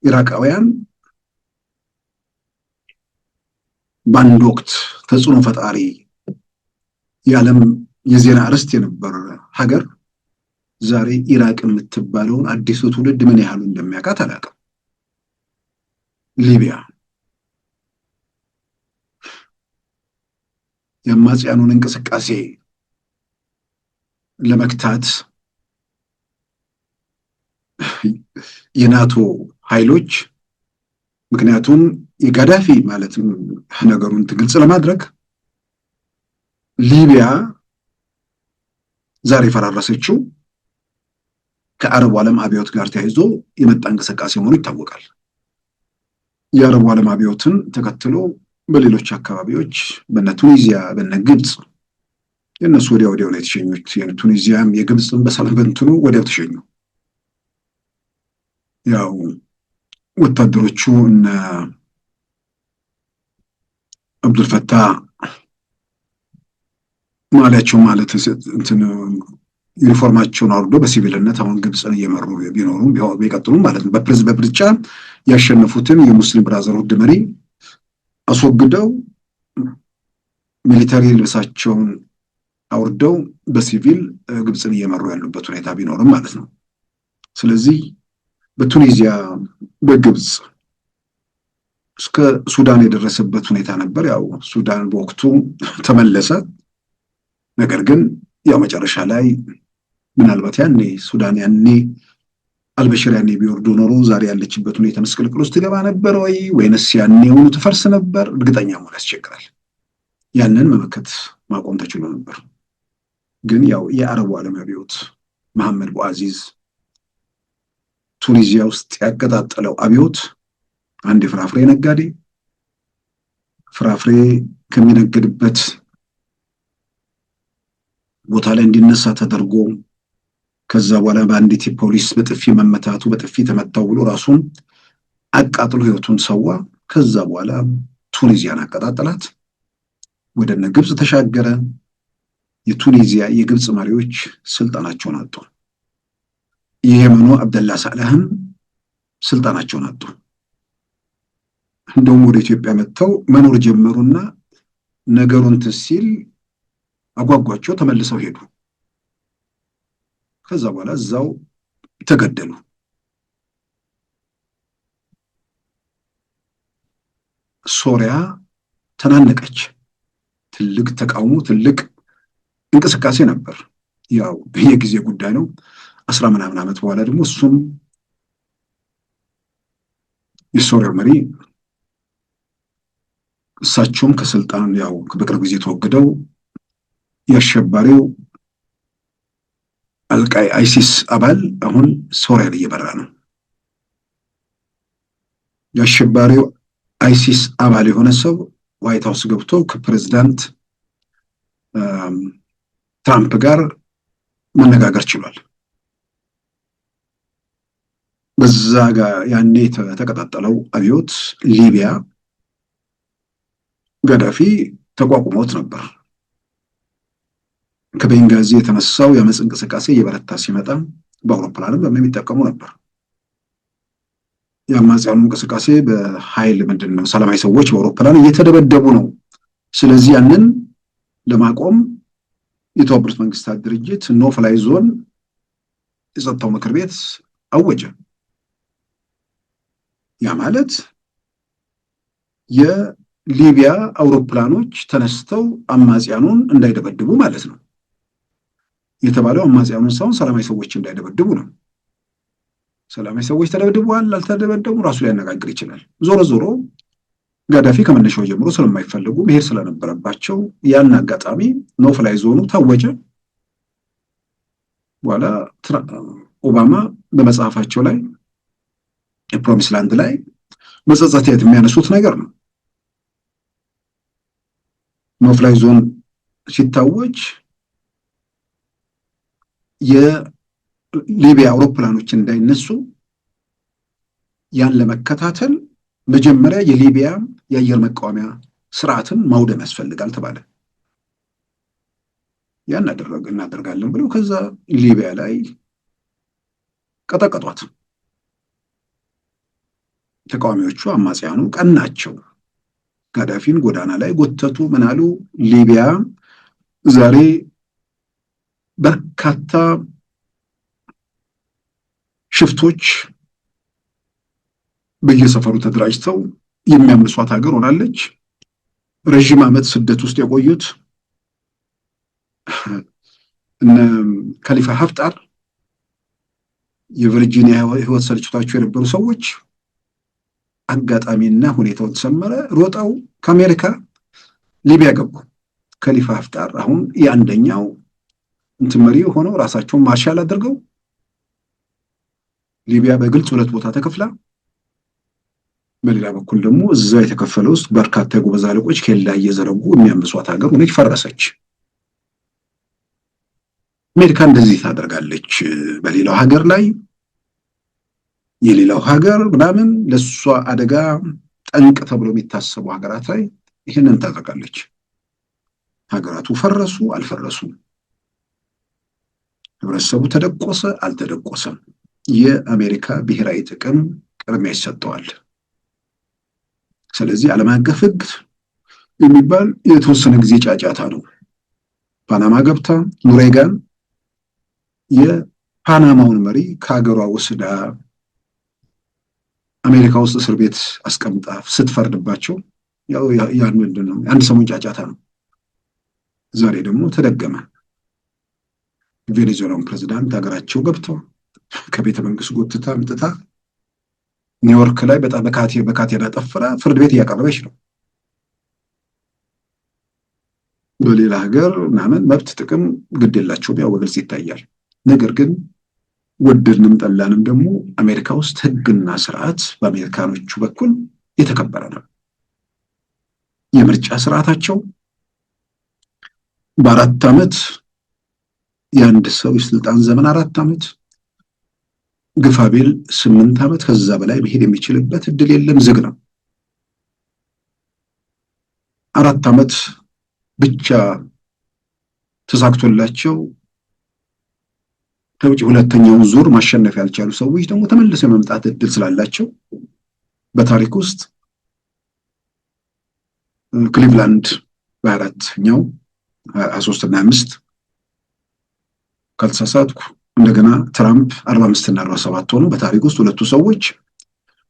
ኢራቃውያን በአንድ ወቅት ተጽዕኖ ፈጣሪ የዓለም የዜና አርዕስት የነበረ ሀገር ዛሬ ኢራቅ የምትባለውን አዲሱ ትውልድ ምን ያህሉ እንደሚያውቃት አላውቅም። ሊቢያ የአማጽያኑን እንቅስቃሴ ለመክታት የናቶ ኃይሎች ምክንያቱም የጋዳፊ ማለት ነገሩን ግልጽ ለማድረግ ሊቢያ ዛሬ ፈራረሰችው ከአረቡ ዓለም አብዮት ጋር ተያይዞ የመጣ እንቅስቃሴ መሆኑ ይታወቃል። የአረቡ ዓለም አብዮትን ተከትሎ በሌሎች አካባቢዎች በነ ቱኒዚያ በነ ግብጽ የነሱ ወዲያው ነው የተሸኙት። የቱኒዚያም የግብጽም በሰላም በእንትኑ ወዲያው ተሸኙ። ያው ወታደሮቹ እነ አብዱልፈታህ ማሊያቸው ማለት እንትን ዩኒፎርማቸውን አውርዶ በሲቪልነት አሁን ግብፅን እየመሩ ቢኖሩም ቢቀጥሉም ማለት ነው። በምርጫ ያሸነፉትን የሙስሊም ብራዘርሁድ መሪ አስወግደው ሚሊተሪ ልብሳቸውን አውርደው በሲቪል ግብፅን እየመሩ ያሉበት ሁኔታ ቢኖርም ማለት ነው። ስለዚህ በቱኒዚያ በግብፅ እስከ ሱዳን የደረሰበት ሁኔታ ነበር። ያው ሱዳን በወቅቱ ተመለሰ። ነገር ግን ያው መጨረሻ ላይ ምናልባት ያኔ ሱዳን ያኔ አልበሽር ያኔ ቢወርዱ ኖሮ ዛሬ ያለችበት ሁኔታ መስቀልቅል ውስጥ ትገባ ነበር ወይንስ ያኔውኑ ትፈርስ ነበር? እርግጠኛ መሆን ያስቸግራል። ያንን መመከት ማቆም ተችሎ ነበር። ግን ያው የአረቡ ዓለም አብዮት መሐመድ ቡአዚዝ ቱኒዚያ ውስጥ ያቀጣጠለው አብዮት አንድ የፍራፍሬ ነጋዴ ፍራፍሬ ከሚነግድበት ቦታ ላይ እንዲነሳ ተደርጎ ከዛ በኋላ በአንዲት ፖሊስ በጥፊ መመታቱ በጥፊ ተመታው ብሎ ራሱን አቃጥሎ ህይወቱን ሰዋ። ከዛ በኋላ ቱኒዚያን አቀጣጠላት፣ ወደ ግብፅ ተሻገረ። የቱኒዚያ የግብፅ መሪዎች ስልጣናቸውን አጡ። የየመኑ አብደላ ሳላህም ስልጣናቸውን አጡ። እንደውም ወደ ኢትዮጵያ መጥተው መኖር ጀመሩና ነገሩን ሲል አጓጓቸው፣ ተመልሰው ሄዱ። ከዛ በኋላ እዛው ተገደሉ። ሶሪያ ተናነቀች። ትልቅ ተቃውሞ፣ ትልቅ እንቅስቃሴ ነበር። ያው የጊዜ ጉዳይ ነው። 10 ምናምን ዓመት በኋላ ደግሞ እሱም የሶሪያ መሪ እሳቸውም ከስልጣን ያው በቅርብ ጊዜ ተወግደው የአሸባሪው አይሲስ አባል አሁን ሶሪያን እየመራ ነው። የአሸባሪው አይሲስ አባል የሆነ ሰው ዋይት ሃውስ ገብቶ ከፕሬዝዳንት ትራምፕ ጋር መነጋገር ችሏል። በዛ ጋር ያኔ ተቀጣጠለው አብዮት ሊቢያ ጋዳፊ ተቋቁሞት ነበር። ከቤንጋዚ የተነሳው የአመፅ እንቅስቃሴ እየበረታ ሲመጣ በአውሮፕላንም በምን የሚጠቀሙ ነበር። የአማጽያኑ እንቅስቃሴ በኃይል ምንድነው ሰላማዊ ሰዎች በአውሮፕላን እየተደበደቡ ነው። ስለዚህ ያንን ለማቆም የተባበሩት መንግስታት ድርጅት ኖ ፍላይ ዞን የጸጥታው ምክር ቤት አወጀ። ያ ማለት የሊቢያ አውሮፕላኖች ተነስተው አማጽያኑን እንዳይደበድቡ ማለት ነው። የተባለው አማጽያኑን ሳይሆን ሰላማዊ ሰዎች እንዳይደበድቡ ነው። ሰላማዊ ሰዎች ተደብድበዋል አልተደበደቡ ራሱ ሊያነጋግር ይችላል። ዞሮ ዞሮ ጋዳፊ ከመነሻው ጀምሮ ስለማይፈልጉ መሄድ ስለነበረባቸው ያን አጋጣሚ ኖ ፍላይ ዞኑ ታወጀ። በኋላ ኦባማ በመጽሐፋቸው ላይ የፕሮሚስ ላንድ ላይ በጸጸት የሚያነሱት ነገር ነው። ኖ ፍላይ ዞን ሲታወጅ የሊቢያ አውሮፕላኖች እንዳይነሱ ያን ለመከታተል መጀመሪያ የሊቢያ የአየር መቃወሚያ ስርዓትን ማውደም ያስፈልጋል ተባለ። ያን እናደርጋለን ብለው ከዛ ሊቢያ ላይ ቀጠቀጧት። ተቃዋሚዎቹ አማጽያኑ ቀናቸው። ጋዳፊን ጎዳና ላይ ጎተቱ። ምናሉ ሊቢያ ዛሬ በርካታ ሽፍቶች በየሰፈሩ ተደራጅተው የሚያምሷት ሀገር ሆናለች። ረጅም ዓመት ስደት ውስጥ የቆዩት እነ ከሊፋ ሀፍጣር የቨርጂኒያ ህይወት ሰልችቷቸው የነበሩ ሰዎች አጋጣሚና ሁኔታው ተሰመረ፣ ሮጠው ከአሜሪካ ሊቢያ ገቡ። ከሊፋ ሀፍጣር አሁን የአንደኛው መሪ ሆነው ራሳቸውን ማርሻል አድርገው ሊቢያ በግልጽ ሁለት ቦታ ተከፍላ፣ በሌላ በኩል ደግሞ እዛ የተከፈለው ውስጥ በርካታ የጎበዝ አለቆች ኬላ እየዘረጉ የሚያምሷት ሀገር ሆነች፣ ፈረሰች። አሜሪካ እንደዚህ ታደርጋለች በሌላው ሀገር ላይ። የሌላው ሀገር ምናምን ለሷ አደጋ ጠንቅ ተብሎ የሚታሰቡ ሀገራት ላይ ይህንን ታደርጋለች። ሀገራቱ ፈረሱ አልፈረሱም ህብረተሰቡ ተደቆሰ አልተደቆሰም የአሜሪካ ብሔራዊ ጥቅም ቅድሚያ ይሰጠዋል። ስለዚህ ዓለም አቀፍ ህግ የሚባል የተወሰነ ጊዜ ጫጫታ ነው። ፓናማ ገብታ ኑሬጋን የፓናማውን መሪ ከሀገሯ ወስዳ አሜሪካ ውስጥ እስር ቤት አስቀምጣ ስትፈርድባቸው ያን ምንድነው አንድ ሰሞን ጫጫታ ነው። ዛሬ ደግሞ ተደገመ። ቬኔዙዌላን ፕሬዝዳንት ሀገራቸው ገብተው ከቤተ መንግስት ጎትታ ምጥታ ኒውዮርክ ላይ በጣም በካቴና ጠፍራ ፍርድ ቤት እያቀረበች ነው። በሌላ ሀገር ምናምን መብት ጥቅም ግድ የላቸውም፣ ያው በግልጽ ይታያል። ነገር ግን ወደድንም ጠላንም ደግሞ አሜሪካ ውስጥ ህግና ስርዓት በአሜሪካኖቹ በኩል የተከበረ ነው። የምርጫ ስርዓታቸው በ4 ዓመት የአንድ ሰው የስልጣን ዘመን 4 ዓመት ግፋቤል 8 ዓመት ከዛ በላይ መሄድ የሚችልበት እድል የለም፣ ዝግ ነው። 4 ዓመት ብቻ ተሳክቶላቸው ከውጭ ሁለተኛውን ዙር ማሸነፍ ያልቻሉ ሰዎች ደግሞ ተመልሰው የመምጣት እድል ስላላቸው በታሪክ ውስጥ ክሊቭላንድ በ4ኛው 23 እና 5 ካልተሳሳትኩ እንደገና ትራምፕ 45 እና 47 ሆኖ በታሪክ ውስጥ ሁለቱ ሰዎች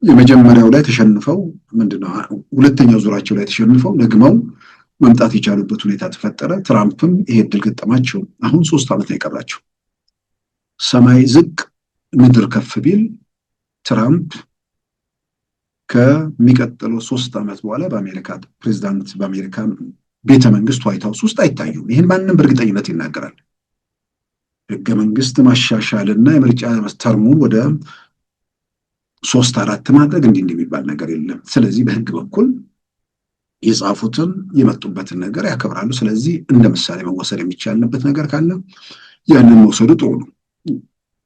የመጀመሪያው ላይ ተሸንፈው ምንድነው ሁለተኛው ዙራቸው ላይ ተሸንፈው ደግመው መምጣት የቻሉበት ሁኔታ ተፈጠረ። ትራምፕም ይሄ እድል ገጠማቸው። አሁን 3 ዓመት ነው የቀራቸው። ሰማይ ዝቅ ምድር ከፍ ቢል ትራምፕ ከሚቀጥለው 3 ዓመት በኋላ በአሜሪካ ፕሬዝዳንት በአሜሪካ ቤተ መንግስት ዋይት ሃውስ ውስጥ አይታዩም። ይህን ማንም በእርግጠኝነት ይናገራል። ህገ መንግስት ማሻሻልና የምርጫ ተርሙን ወደ 3-4 ማድረግ እንዲህ የሚባል ነገር የለም። ስለዚህ በህግ በኩል የጻፉትን የመጡበትን ነገር ያከብራሉ። ስለዚህ እንደ ምሳሌ መወሰድ የሚቻልበት ነገር ካለ ያንን መውሰዱ ጥሩ ነው።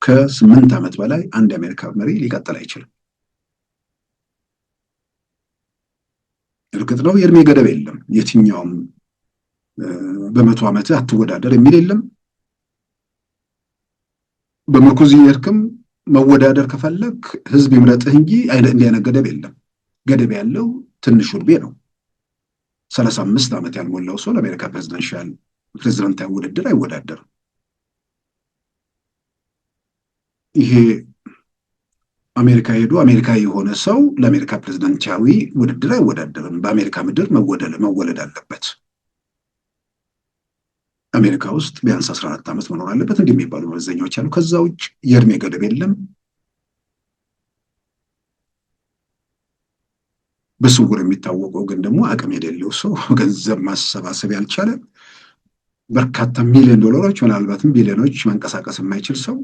ከ8 ዓመት በላይ አንድ የአሜሪካ መሪ ሊቀጥል አይችልም። እርግጥ ነው የእድሜ ገደብ የለም። የትኛውም በ100 ዓመት አትወዳደር የሚል የለም። በምርኩዝ የሄድክም መወዳደር ከፈለክ ህዝብ ይምረጥህ እንጂ እንዲህ አይነት ገደብ የለም። ገደብ ያለው ትንሹ እድሜ ነው። 35 ዓመት ያልሞላው ሰው ለአሜሪካ ፕሬዝዳንታዊ ውድድር አይወዳደርም። ይሄ አሜሪካ ሄዶ አሜሪካ የሆነ ሰው ለአሜሪካ ፕሬዝዳንታዊ ውድድር አይወዳደርም። በአሜሪካ ምድር መወለድ አለበት። አሜሪካ ውስጥ ቢያንስ 14 ዓመት መኖር አለበት እንዲህ የሚባሉ መመዘኛዎች አሉ። ከዛ ውጭ የእድሜ ገደብ የለም። በስውር የሚታወቀው ግን ደግሞ አቅም የሌለው ሰው ገንዘብ ማሰባሰብ ያልቻለ በርካታ ሚሊዮን ዶላሮች ምናልባትም ቢሊዮኖች መንቀሳቀስ የማይችል ሰው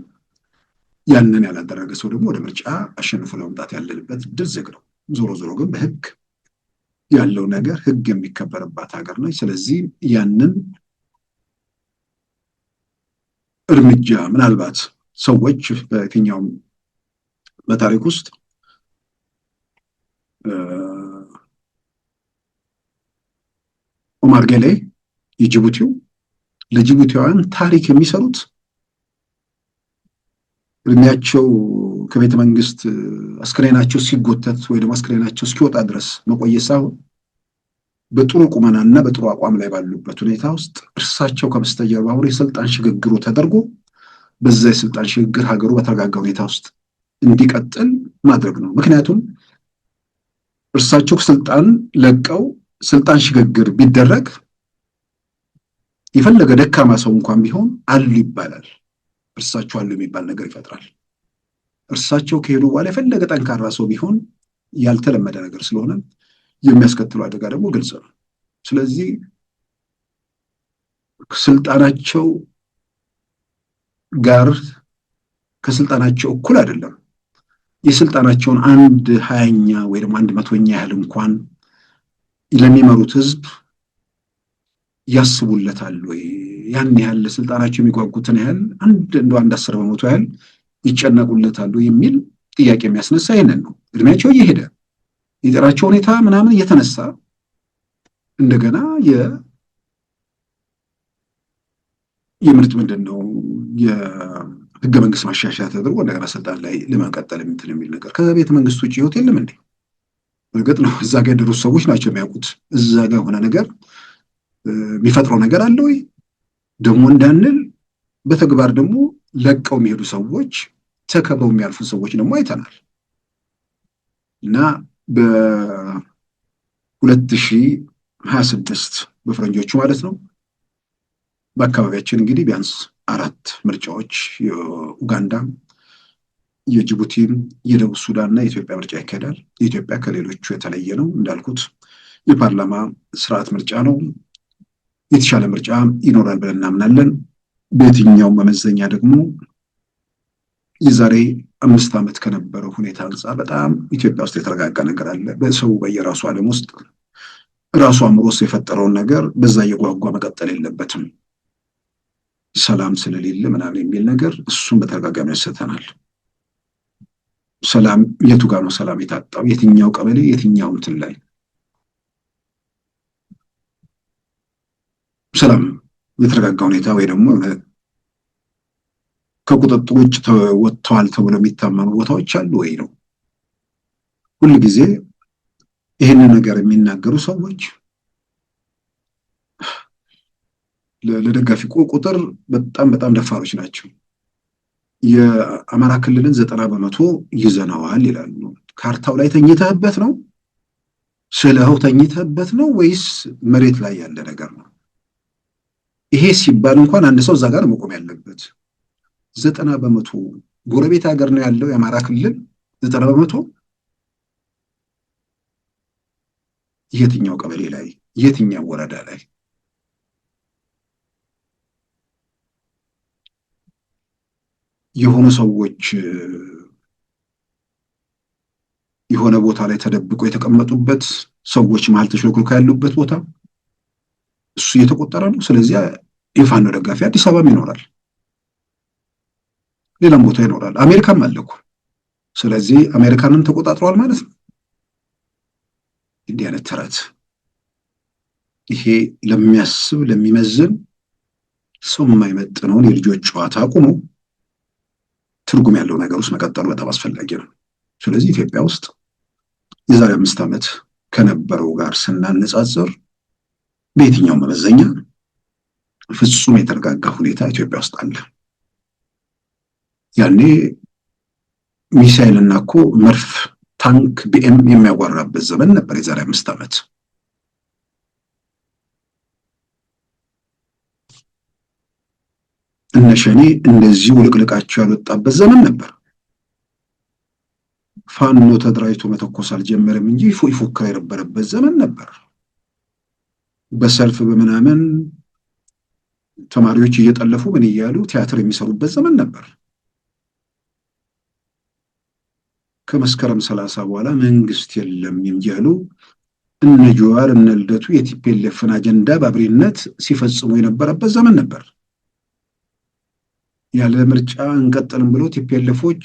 ያንን ያላደረገ ሰው ደግሞ ወደ ምርጫ አሸንፎ ለመምጣት ያለበት እድል ዝግ ነው። ዞሮ ዞሮ ግን በህግ ያለው ነገር ህግ የሚከበርባት ሀገር ነች። ስለዚህ ያንን እርምጃ ምናልባት ሰዎች በየትኛውም በታሪክ ውስጥ ኦማር ጌሌ የጅቡቲው ለጅቡቲያውያን ታሪክ የሚሰሩት እድሜያቸው ከቤተ መንግስት አስክሬናቸው ሲጎተት ወይ ደግሞ አስክሬናቸው እስኪወጣ ድረስ መቆየት ሳይሆን በጥሩ ቁመናና በጥሩ አቋም ላይ ባሉበት ሁኔታ ውስጥ እርሳቸው ከበስተጀርባ ሆኖ የስልጣን ሽግግሩ ተደርጎ በዛ የስልጣን ሽግግር ሀገሩ በተረጋጋ ሁኔታ ውስጥ እንዲቀጥል ማድረግ ነው። ምክንያቱም እርሳቸው ስልጣን ለቀው ስልጣን ሽግግር ቢደረግ የፈለገ ደካማ ሰው እንኳን ቢሆን አሉ ይባላል። እርሳቸው አሉ የሚባል ነገር ይፈጥራል። እርሳቸው ከሄዱ በኋላ የፈለገ ጠንካራ ሰው ቢሆን ያልተለመደ ነገር ስለሆነ የሚያስከትለው አደጋ ደግሞ ግልጽ ነው። ስለዚህ ስልጣናቸው ጋር ከስልጣናቸው እኩል አይደለም። የስልጣናቸውን 1/20 ወይ ደግሞ 1/100 ያህል እንኳን ለሚመሩት ህዝብ ያስቡለታል ወይ? ያን ያህል ስልጣናቸው የሚጓጉትን ያህል እንደው 10 በመቶ ያህል ይጨነቁለታል የሚል ጥያቄ የሚያስነሳ ይሄንን ነው። እድሜያቸው እየሄደ የጤናቸው ሁኔታ ምናምን እየተነሳ እንደገና የምርጥ ምንድን ነው የህገ መንግስት ማሻሻያ ተደርጎ እንደገና ስልጣን ላይ ለመቀጠል የምትል የሚል ነገር ከቤተ መንግስት ውጭ ህይወት የለም እንዴ? እርግጥ ነው እዛ ጋር የደረሱ ሰዎች ናቸው የሚያውቁት። እዛ ጋር የሆነ ነገር የሚፈጥረው ነገር አለ ወይ ደግሞ እንዳንል፣ በተግባር ደግሞ ለቀው የሚሄዱ ሰዎች ተከበው የሚያልፉ ሰዎች ደግሞ አይተናል። እና በ2026 በፈረንጆቹ ማለት ነው በአካባቢያችን እንግዲህ ቢያንስ 4 ምርጫዎች የኡጋንዳ፣ የጅቡቲም፣ የደቡብ ሱዳንና የኢትዮጵያ ምርጫ ይካሄዳል። የኢትዮጵያ ከሌሎቹ የተለየ ነው እንዳልኩት የፓርላማ ስርዓት ምርጫ ነው። የተሻለ ምርጫ ይኖራል ብለን እናምናለን። በየትኛው መመዘኛ ደግሞ የዛሬ 5 ዓመት ከነበረው ሁኔታ አንጻር በጣም ኢትዮጵያ ውስጥ የተረጋጋ ነገር አለ። በሰው በየራሱ ዓለም ውስጥ ራሱ አእምሮ ውስጥ የፈጠረውን ነገር በዛ እየጓጓ መቀጠል የለበትም። ሰላም ስለሌለ ምናምን የሚል ነገር እሱም በተደጋጋሚ ያሰተናል። ሰላም የቱ ጋር ነው ሰላም የታጣው? የትኛው ቀበሌ የትኛው እንትን ላይ ሰላም የተረጋጋ ሁኔታ ወይ ደግሞ ከቁጥጥር ውጭ ወጥተዋል ተብሎ የሚታመኑ ቦታዎች አሉ ወይ ነው። ሁል ጊዜ ይህንን ነገር የሚናገሩ ሰዎች ለደጋፊ ቁጥር በጣም ደፋሮች ናቸው። የአማራ ክልልን 90% ይዘነዋል ይላሉ። ካርታው ላይ ተኝተህበት ነው? ስለኸው ተኝተህበት ነው ወይስ መሬት ላይ ያለ ነገር ነው? ይሄ ሲባል እንኳን አንድ ሰው እዛ ጋር መቆም ያለበት 90% ጎረቤት ሀገር ነው ያለው የአማራ ክልል 90%። የትኛው ቀበሌ ላይ የትኛው ወረዳ ላይ? የሆኑ ሰዎች የሆነ ቦታ ላይ ተደብቆ የተቀመጡበት ሰዎች መሀል ተሽሎክልኮ ያሉበት ቦታ እሱ እየተቆጠረ ነው። ስለዚህ የፋኖ ደጋፊ አዲስ አበባም ይኖራል፣ ሌላም ቦታ ይኖራል። አሜሪካም አለ እኮ። ስለዚህ አሜሪካንን ተቆጣጥረዋል ማለት ነው። እንዲህ አይነት ተረት ይሄ ለሚያስብ ለሚመዝን ሰው የማይመጥነውን የልጆች ጨዋታ አቁሞ ትርጉም ያለው ነገር ውስጥ መቀጠሉ በጣም አስፈላጊ ነው። ስለዚህ ኢትዮጵያ ውስጥ የዛሬ 5 ዓመት ከነበረው ጋር ስናነጻጽር በየትኛው መመዘኛ ፍጹም የተረጋጋ ሁኔታ ኢትዮጵያ ውስጥ አለ። ያኔ ሚሳኤልና እኮ መርፍ፣ ታንክ፣ ቢኤም የሚያጓራበት ዘመን ነበር የዛሬ 5 ዓመት። እነሸኔ እንደዚህ ውልቅልቃቸው ያልወጣበት ዘመን ነበር። ፋኖ ተደራጅቶ መተኮስ አልጀመረም እንጂ ይፎክር የነበረበት ዘመን ነበር። በሰልፍ በምናምን ተማሪዎች እየጠለፉ ምን እያሉ ቲያትር የሚሰሩበት ዘመን ነበር። ከመስከረም 30 በኋላ መንግስት የለም እያሉ እነ ጀዋር እነ ልደቱ የቲፒኤልኤፍን አጀንዳ በአብሪነት ሲፈጽሙ የነበረበት ዘመን ነበር። ያለ ምርጫ እንቀጥልም ብሎ ቲፒኤልኤፎች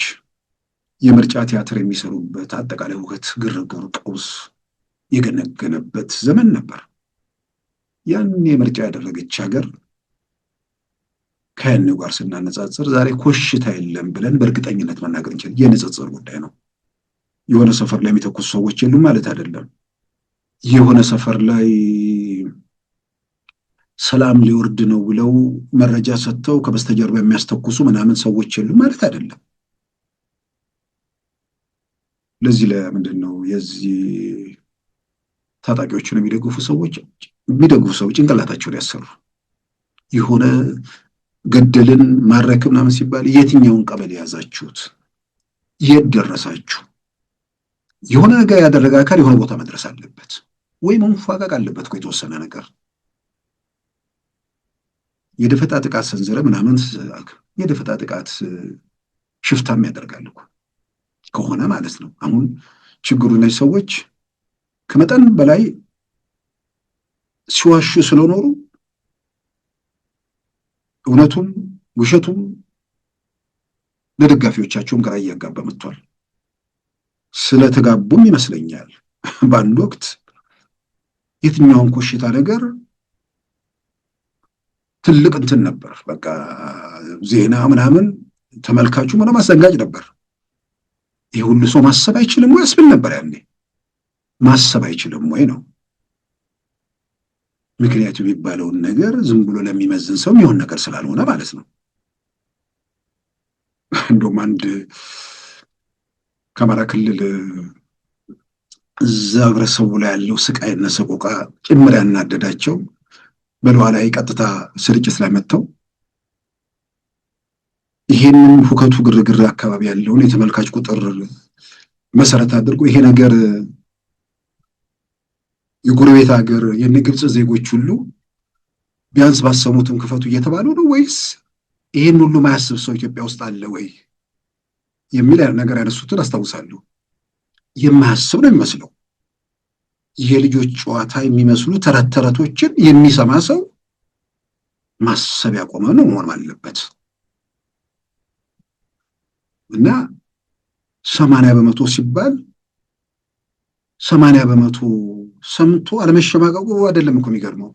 የምርጫ ቲያትር የሚሰሩበት አጠቃላይ ሁከት፣ ግርግር፣ ቀውስ የገነገነበት ዘመን ነበር። ያን የምርጫ ያደረገች ሀገር ከያኔው ጋር ስናነጻጽር ዛሬ ኮሽታ የለም ብለን በእርግጠኝነት መናገር እንችላለን። የንጽጽር ጉዳይ ነው። የሆነ ሰፈር ላይ የሚተኩሱ ሰዎች የሉም ማለት አይደለም። የሆነ ሰፈር ላይ ሰላም ሊወርድ ነው ብለው መረጃ ሰጥተው ከበስተጀርባ የሚያስተኩሱ ምናምን ሰዎች የሉም ማለት አይደለም። ለዚህ ለምንድን ነው የዚህ ታጣቂዎችን የሚደግፉ ሰዎች ጭንቅላታቸውን ያሰሩ? የሆነ ገደልን ማረክ ምናምን ሲባል የትኛውን ቀበሌ ያዛችሁት? የት ደረሳችሁ? የሆነ ነገር ያደረገ አካል የሆነ ቦታ መድረስ አለበት ወይ መንፋቀቅ አለበት እኮ የተወሰነ ነገር። የደፈጣ ጥቃት ሰንዝረ ምናምን የደፈጣ ጥቃት ሽፍታም ያደርጋል እኮ ከሆነ ማለት ነው። አሁን ችግሩ እነዚህ ሰዎች ከመጠን በላይ ሲዋሹ ስለኖሩ እውነቱም ውሸቱም ለደጋፊዎቻቸውም ግራ እያጋባ መጥቷል። ስለተጋቡም ይመስለኛል በአንድ ወቅት የትኛውን ኮሽታ ነገር ትልቅ እንትን ነበር። በቃ ዜና ምናምን ተመልካቹ ምናምን አስደንጋጭ ነበር። ይህ ሁሉ ሰው ማሰብ አይችልም ወይ ያስብል ነበር ያኔ። ማሰብ አይችልም ወይ ነው። ምክንያቱ የሚባለውን ነገር ዝም ብሎ ለሚመዝን ሰው የሚሆን ነገር ስላልሆነ ማለት ነው። እንደውም አንድ ከአማራ ክልል እዛ ህብረተሰቡ ላይ ያለው ስቃይና ሰቆቃ ጭምር ያናደዳቸው በሉዓላዊ ቀጥታ ስርጭት ላይ መጥተው ይሄንን ሁከቱ ግርግር አካባቢ ያለውን የተመልካች ቁጥር መሰረት አድርጎ ይሄ ነገር የጎረቤት ሀገር የነ ግብፅ ዜጎች ሁሉ ቢያንስ ባሰሙትም ክፈቱ እየተባሉ ነው ወይስ ይሄን ሁሉ ማያስብ ሰው ኢትዮጵያ ውስጥ አለ ወይ የሚል ነገር ያነሱትን አስታውሳለሁ። የማያስብ ነው የሚመስለው። የልጆች ጨዋታ የሚመስሉ ተረት ተረቶችን የሚሰማ ሰው ማሰብ ያቆመ ነው መሆን አለበት። እና 80% ሲባል 80% ሰምቶ አለመሸማቀቁ አይደለም እኮ የሚገርመው፣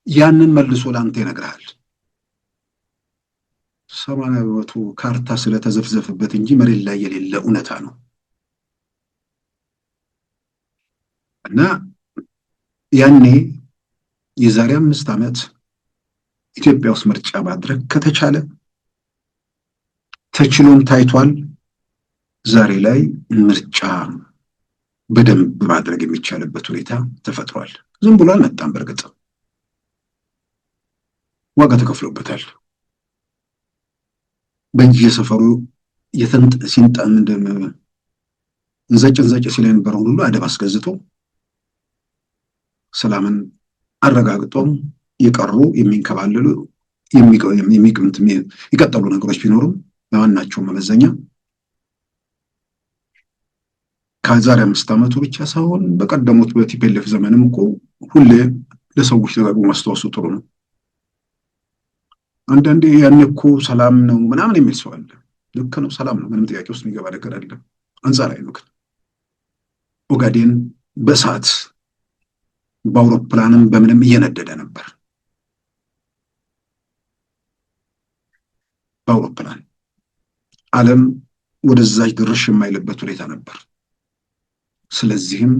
ያንን መልሶ ለአንተ ይነግርሃል። 80% ካርታ ስለተዘፍዘፈበት እንጂ መሬት ላይ የሌለ እውነታ ነው። እና ያኔ የዛሬ 5 ዓመት ኢትዮጵያ ውስጥ ምርጫ ማድረግ ከተቻለ ተችሎም ታይቷል። ዛሬ ላይ ምርጫ በደንብ ማድረግ የሚቻልበት ሁኔታ ተፈጥሯል። ዝም ብሎ አልመጣም። በእርግጥ ዋጋ ተከፍሎበታል። በየሰፈሩ እንዘጭ ሲል የነበረው ሁሉ አደብ አስገዝቶ ሰላምን አረጋግጦ የቀሩ የሚንከባለሉ የሚቀጠሉ ነገሮች ቢኖሩም ለማናቸው መመዘኛ ከዛሬ 5 ዓመቱ ብቻ ሳይሆን በቀደሙት በቲፒኤልኤፍ ዘመንም እኮ ሁሌ ለሰዎች ደጋግሞ ማስታወሱ ጥሩ ነው። አንዳንዴ ያኔ እኮ ሰላም ነው ምናምን የሚል ሰው አለ። ልክ ነው፣ ሰላም ነው፣ ምንም ጥያቄ ውስጥ የሚገባ ነገር አይደለም። አንጻራዊ ነው። ግን ኦጋዴን በእሳት በአውሮፕላንም በምንም እየነደደ ነበር። በአውሮፕላን ዓለም ወደዛች ድርሽ የማይልበት ሁኔታ ነበር። ስለዚህም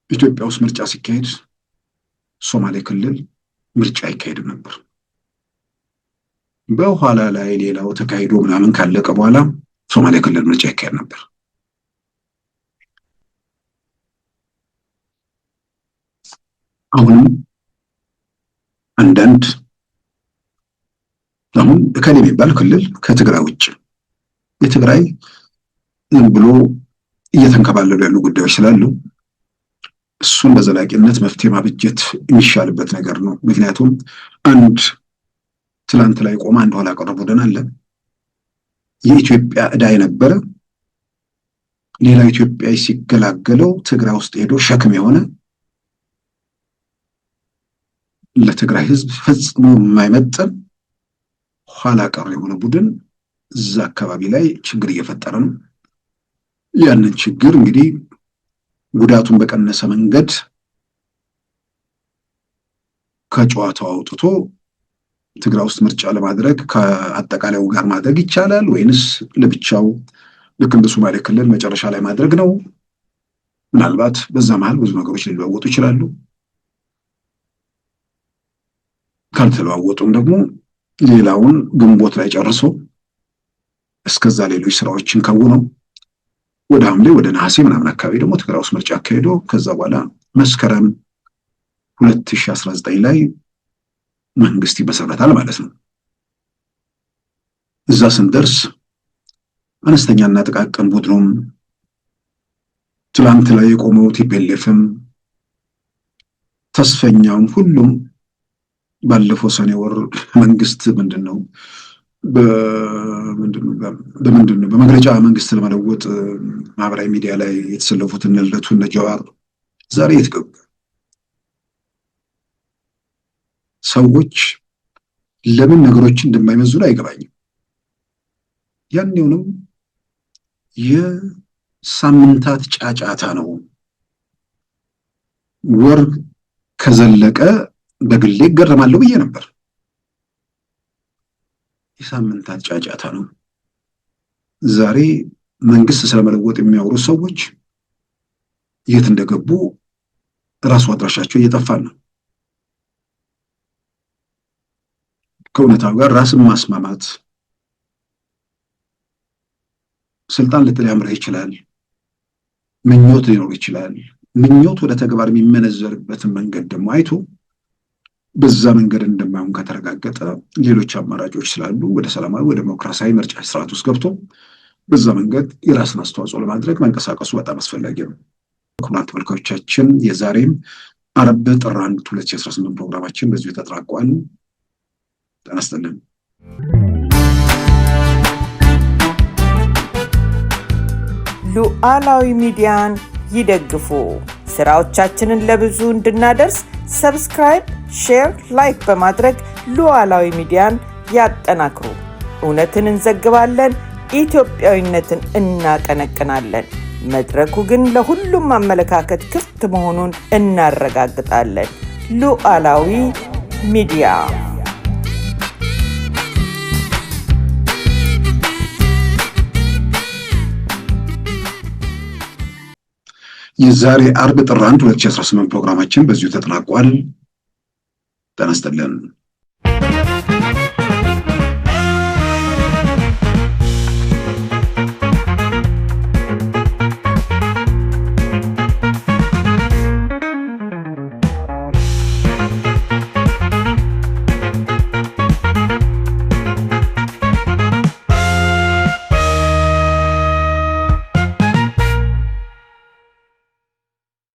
ኢትዮጵያ ውስጥ ምርጫ ሲካሄድ ሶማሌ ክልል ምርጫ አይካሄድም ነበር። በኋላ ላይ ሌላው ተካሂዶ ምናምን ካለቀ በኋላ ሶማሌ ክልል ምርጫ ይካሄድ ነበር። አሁንም አንዳንድ አሁን እከሌ የሚባል ክልል ከትግራይ ውጭ የትግራይ ዝም ብሎ እየተንከባለሉ ያሉ ጉዳዮች ስላሉ እሱን በዘላቂነት መፍትሄ ማብጀት የሚሻልበት ነገር ነው። ምክንያቱም አንድ ትላንት ላይ ቆማ አንድ ኋላ ቀር ቡድን አለ። የኢትዮጵያ ዕዳ የነበረ ሌላ ኢትዮጵያዊ ሲገላገለው ትግራይ ውስጥ ሄዶ ሸክም የሆነ ለትግራይ ሕዝብ ፈጽሞ የማይመጥን ኋላ ቀር የሆነ ቡድን እዛ አካባቢ ላይ ችግር እየፈጠረ ነው። ያንን ችግር እንግዲህ ጉዳቱን በቀነሰ መንገድ ከጨዋታው አውጥቶ ትግራይ ውስጥ ምርጫ ለማድረግ ከአጠቃላዩ ጋር ማድረግ ይቻላል ወይንስ ለብቻው ልክ እንደ ሶማሌ ክልል መጨረሻ ላይ ማድረግ ነው? ምናልባት በዛ መሀል ብዙ ነገሮች ሊለዋወጡ ይችላሉ። ካልተለዋወጡም ደግሞ ሌላውን ግንቦት ላይ ጨርሶ እስከዛ ሌሎች ስራዎችን ከውነው ወደ ሐምሌ ወደ ነሐሴ ምናምን አካባቢ ደግሞ ትግራይ ውስጥ ምርጫ አካሄዶ ከዛ በኋላ መስከረም 2019 ላይ መንግስት ይመሰረታል ማለት ነው። እዛ ስንደርስ አነስተኛና ጥቃቅን ቡድኑም ትላንት ላይ የቆመው ቲፒኤልኤፍም ተስፈኛውም ሁሉም ባለፈው ሰኔ ወር መንግስት በመግለጫ መንግስት ለመለወጥ ማህበራዊ ሚዲያ ላይ የተሰለፉት እነ ልደቱ እነ ጀዋር ዛሬ የት ገቡ? ሰዎች ለምን ነገሮችን እንደማይመዝኑ አይገባኝም። ያኔውንም የሳምንታት ጫጫታ ነው። ወር ከዘለቀ በግሌ ይገረማለሁ ብዬ ነበር። የሳምንታት ጫጫታ ነው። ዛሬ መንግስት ስለመለወጥ የሚያወሩ ሰዎች የት እንደገቡ ራሱ አድራሻቸው እየጠፋ ነው። ከእውነታው ጋር ራስን ማስማማት ስልጣን ሊያምርህ ይችላል። ምኞት ሊኖር ይችላል። ምኞት ወደ ተግባር የሚመነዘርበትን መንገድ ደግሞ አይቶ በዛ መንገድ እንደማይሆን ከተረጋገጠ ሌሎች አማራጮች ስላሉ ወደ ሰላማዊ ወደ ዲሞክራሲያዊ ምርጫ ስርዓት ውስጥ ገብቶ በዛ መንገድ የራስን አስተዋጽኦ ለማድረግ መንቀሳቀሱ በጣም አስፈላጊ ነው። ክቡራን ተመልካቾቻችን የዛሬም አርብ ጥር 1 2018 ፕሮግራማችን በዚሁ ተጠናቋል። ጤና ይስጥልን። ሉዓላዊ ሚዲያን ይደግፉ። ስራዎቻችንን ለብዙ እንድናደርስ ሰብስክራይብ፣ ሼር፣ ላይክ በማድረግ ሉዓላዊ ሚዲያን ያጠናክሩ። እውነትን እንዘግባለን፣ ኢትዮጵያዊነትን እናቀነቅናለን። መድረኩ ግን ለሁሉም አመለካከት ክፍት መሆኑን እናረጋግጣለን። ሉዓላዊ ሚዲያ የዛሬ አርብ ጥር 1 2018 ፕሮግራማችን በዚሁ ተጠናቋል። ጤና ይስጥልን።